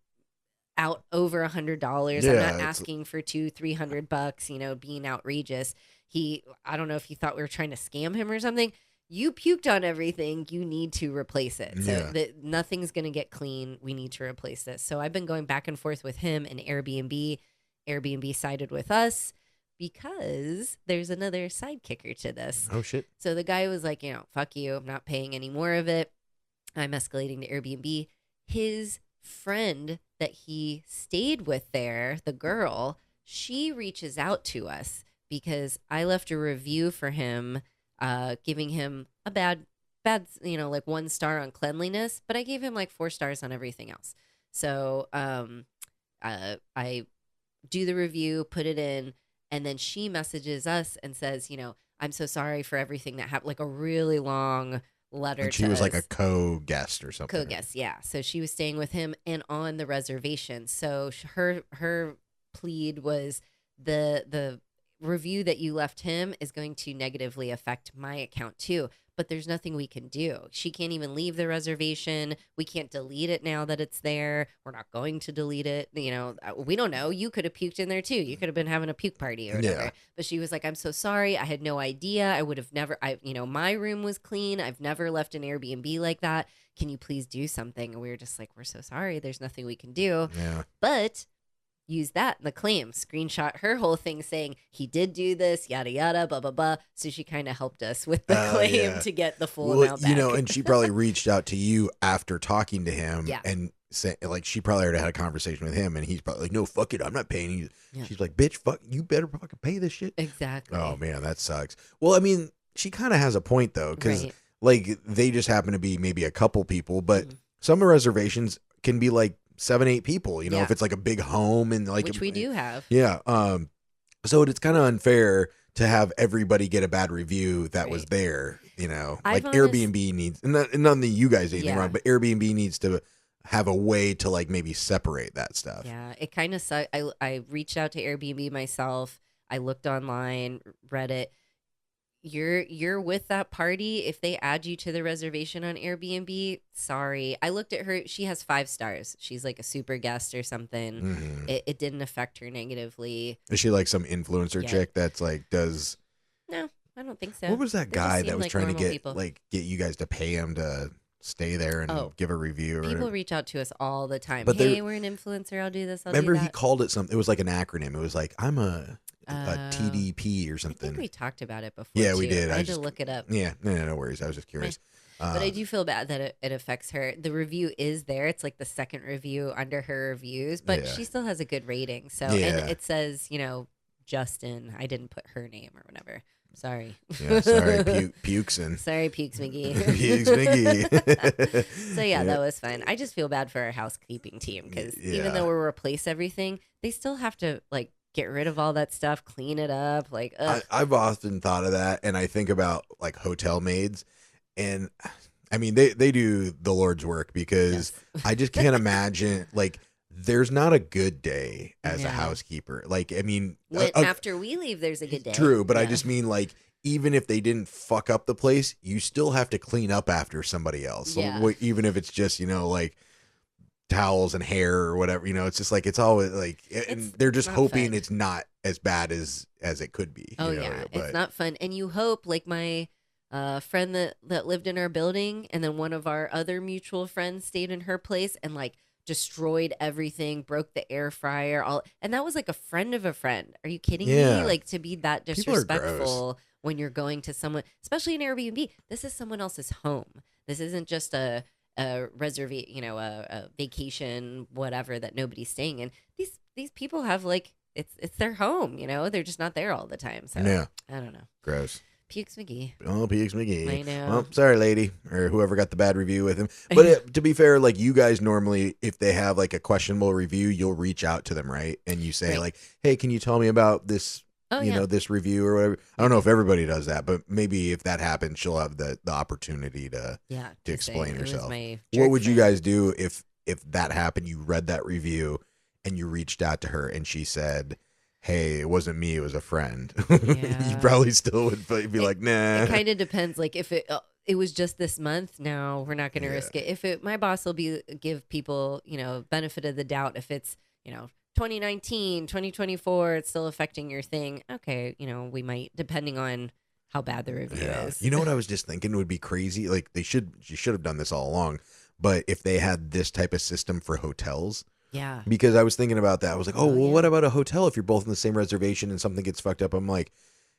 out over $100. Yeah, I'm not it's- asking for $200-300, being outrageous. I don't know if he thought we were trying to scam him or something. You puked on everything. You need to replace it. So Yeah. that nothing's going to get clean. We need to replace this. So I've been going back and forth with him and Airbnb. Airbnb sided with us because there's another side kicker to this. Oh shit. So the guy was like, fuck you. I'm not paying any more of it. I'm escalating to Airbnb. His friend that he stayed with there, the girl, she reaches out to us because I left a review for him, giving him a bad, like 1 star on cleanliness, but I gave him like 4 stars on everything else. So I do the review, put it in, and then she messages us and says, I'm so sorry for everything that happened, like a really long letter. And she to was like us. a co-guest or something. Co-guest, yeah. So she was staying with him and on the reservation. So her plead was the review that you left him is going to negatively affect my account too. But there's nothing we can do. She can't even leave the reservation. We can't delete it now that it's there. We're not going to delete it. You know, we don't know. You could have puked in there too. You could have been having a puke party or whatever. Yeah. But she was like, I'm so sorry. I had no idea. I would have never, my room was clean. I've never left an Airbnb like that. Can you please do something? And we were just like, we're so sorry. There's nothing we can do. Yeah. But use that in the claim, screenshot her whole thing saying he did do this, yada, yada, blah, blah, blah. So she kind of helped us with the claim to get the full amount back. You know, and she probably reached out to you after talking to him and said, like, she probably already had a conversation with him and he's probably like, no, fuck it. I'm not paying you. Yeah. She's like, bitch, fuck, you better fucking pay this shit. Exactly. Oh, man, that sucks. Well, I mean, she kind of has a point, though, because, like, they just happen to be maybe a couple people, but some reservations can be like 7-8 people, you know, if it's like a big home and like which we do have. Yeah. So it's kind of unfair to have everybody get a bad review that was there, you know. Airbnb needs, and none of you guys anything wrong, but Airbnb needs to have a way to like maybe separate that stuff. Yeah, it kind of sucks. I reached out to Airbnb myself. I looked online, read it. You're with that party. If they add you to the reservation on Airbnb, sorry. I looked at her. She has 5 stars. She's like a super guest or something. Mm-hmm. It didn't affect her negatively. Is she like some influencer chick that's like does? No, I don't think so. What was that guy that was like trying to get people. like get you guys to pay him to stay there and give a review? People reach out to us all the time. But hey, we're an influencer. I'll do this. Remember, do that. he called it something. It was like an acronym. It was like I'm a TDP or something. I think we talked about it before. Yeah, too. we did. I had to look it up. Yeah, no worries. I was just curious. But I do feel bad that it affects her. The review is there. It's like the second review under her reviews, but she still has a good rating. So, and it says, you know, Justin. I didn't put her name or whatever. Sorry. Yeah, sorry, Pukeson. Sorry, Pukes McGee. Pukes McGee. So, that was fun. I just feel bad for our housekeeping team because even though we'll replace everything, they still have to, like, get rid of all that stuff, clean it up. Like, I've often thought of that, and I think about, like, hotel maids, and, I mean, they do the Lord's work because I just can't imagine, like, there's not a good day as a housekeeper. Like, I mean, after we leave, there's a good day. True, but I just mean like even if they didn't fuck up the place, you still have to clean up after somebody else. Yeah. So, even if it's just, you know, like towels and hair or whatever, you know, it's just like it's always like, and they're just hoping it's not as bad as it could be. Oh, you know? yeah, But, it's not fun, and you hope like my friend that lived in our building, and then one of our other mutual friends stayed in her place and like destroyed everything, broke the air fryer, and that was like a friend of a friend. Are you kidding me? Like to be that disrespectful when you're going to someone, especially an Airbnb. This is someone else's home. This isn't just a reservation, you know, a vacation, whatever that nobody's staying in. These people have like it's their home. You know, they're just not there all the time. So I don't know. Gross. Pukes McGee. Oh, Pukes McGee. I know. Well, sorry, lady, or whoever got the bad review with him. But to be fair, like you guys normally, if they have like a questionable review, you'll reach out to them, right? And you say like, "Hey, can you tell me about this? Know, this review or whatever." I don't know if everybody does that, but maybe if that happens, she'll have the opportunity to explain herself. What would you guys do if that happened? You read that review and you reached out to her and she said, "Hey, it wasn't me, it was a friend." You probably still would be like, nah. It kind of depends. Like if it was just this month, no, we're not going to risk it. If my boss will give people, you know, benefit of the doubt. If it's, you know, 2019, 2024, it's still affecting your thing. Okay, you know, we might, depending on how bad the review is. You know what I was just thinking would be crazy? Like you should have done this all along. But if they had this type of system for hotels. Yeah. Because I was thinking about that. I was like, what about a hotel if you're both in the same reservation and something gets fucked up? I'm like,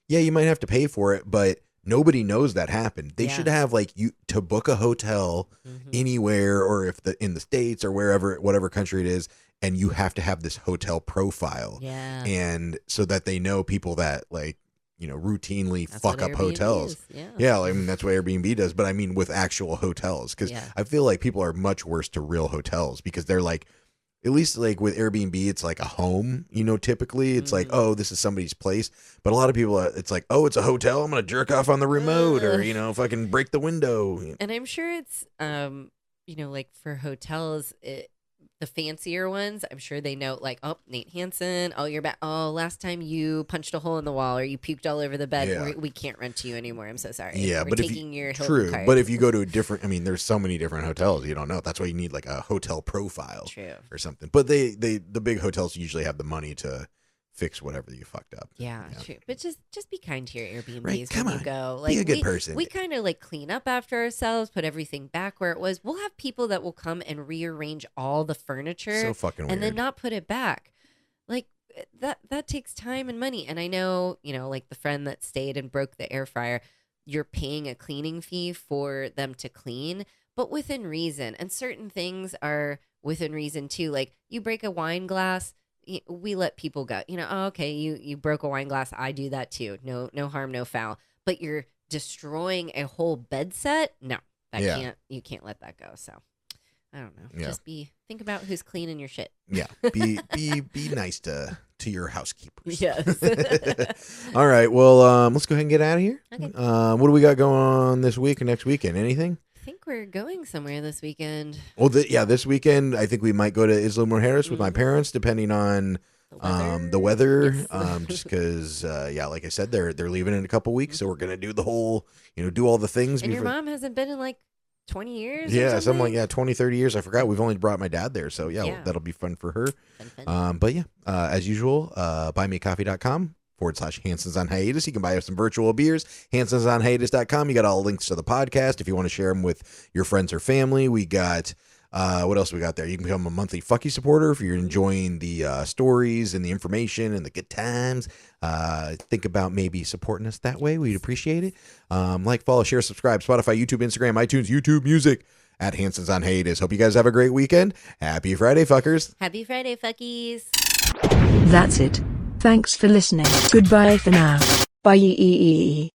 yeah, you might have to pay for it, but nobody knows that happened. They should have like you to book a hotel anywhere, or if in the States or wherever, whatever country it is, and you have to have this hotel profile. Yeah. And so that they know people that like, you know, routinely fuck up Airbnb hotels. is. Yeah. I mean, that's what Airbnb does, but I mean with actual hotels. Because I feel like people are much worse to real hotels because they're like, at least like with Airbnb, it's like a home, you know, typically it's like, oh, this is somebody's place. But a lot of people, it's like, oh, it's a hotel. I'm going to jerk off on the remote or, you know, fucking break the window. And I'm sure it's, you know, like for hotels, the fancier ones, I'm sure they know, like, oh, Nate Hansen, oh, you're back. Oh, last time you punched a hole in the wall or you puked all over the bed. Yeah. We can't rent you anymore. I'm so sorry. Yeah, We're but taking your Hilton true. card. But if you go to a different, I mean, there's so many different hotels. You don't know. That's why you need like a hotel profile, True. or something. But the big hotels usually have the money to fix whatever you fucked up. Yeah, true. But just be kind to your Airbnbs Right, come when on. you go. Be Like, a good person. We kind of like clean up after ourselves, put everything back where it was. We'll have people that will come and rearrange all the furniture So fucking weird. and then not put it back. Like that takes time and money. And I know, like the friend that stayed and broke the air fryer, you're paying a cleaning fee for them to clean, but within reason. And certain things are within reason too. Like you break a wine glass, we let people go. Oh, okay, you broke a wine glass. I do that too. No harm, no foul. But you're destroying a whole bed set. No, you can't let that go. So I don't know. Yeah. Just think about who's cleaning your shit. Yeah, be nice to your housekeepers. Yes. All right. Well, let's go ahead and get out of here. Okay. What do we got going on this week and next weekend? Anything? I think we're going somewhere this weekend. Well, this weekend I think we might go to Isla Mujeres with my parents, depending on the weather. Yes. Just because, like I said, they're leaving in a couple weeks, so we're gonna do the whole, do all the things. And your mom hasn't been in like 20 years? Yeah, or something like 20, 30 years. I forgot. We've only brought my dad there, so Yeah. that'll be fun for her. Fun. But yeah, as usual, buymeacoffee.com/Hansons on Hiatus. You can buy us some virtual beers. HansonsOnHiatus.com. You got all the links to the podcast if you want to share them with your friends or family. We got what else we got there? You can become a monthly Fucky supporter if you're enjoying the stories and the information and the good times. Think about maybe supporting us that way. We'd appreciate it. Like, follow, share, subscribe. Spotify, YouTube, Instagram, iTunes, YouTube Music at Hansons on Hiatus. Hope you guys have a great weekend. Happy Friday, fuckers. Happy Friday, fuckies. That's it. Thanks for listening. Goodbye for now. Bye.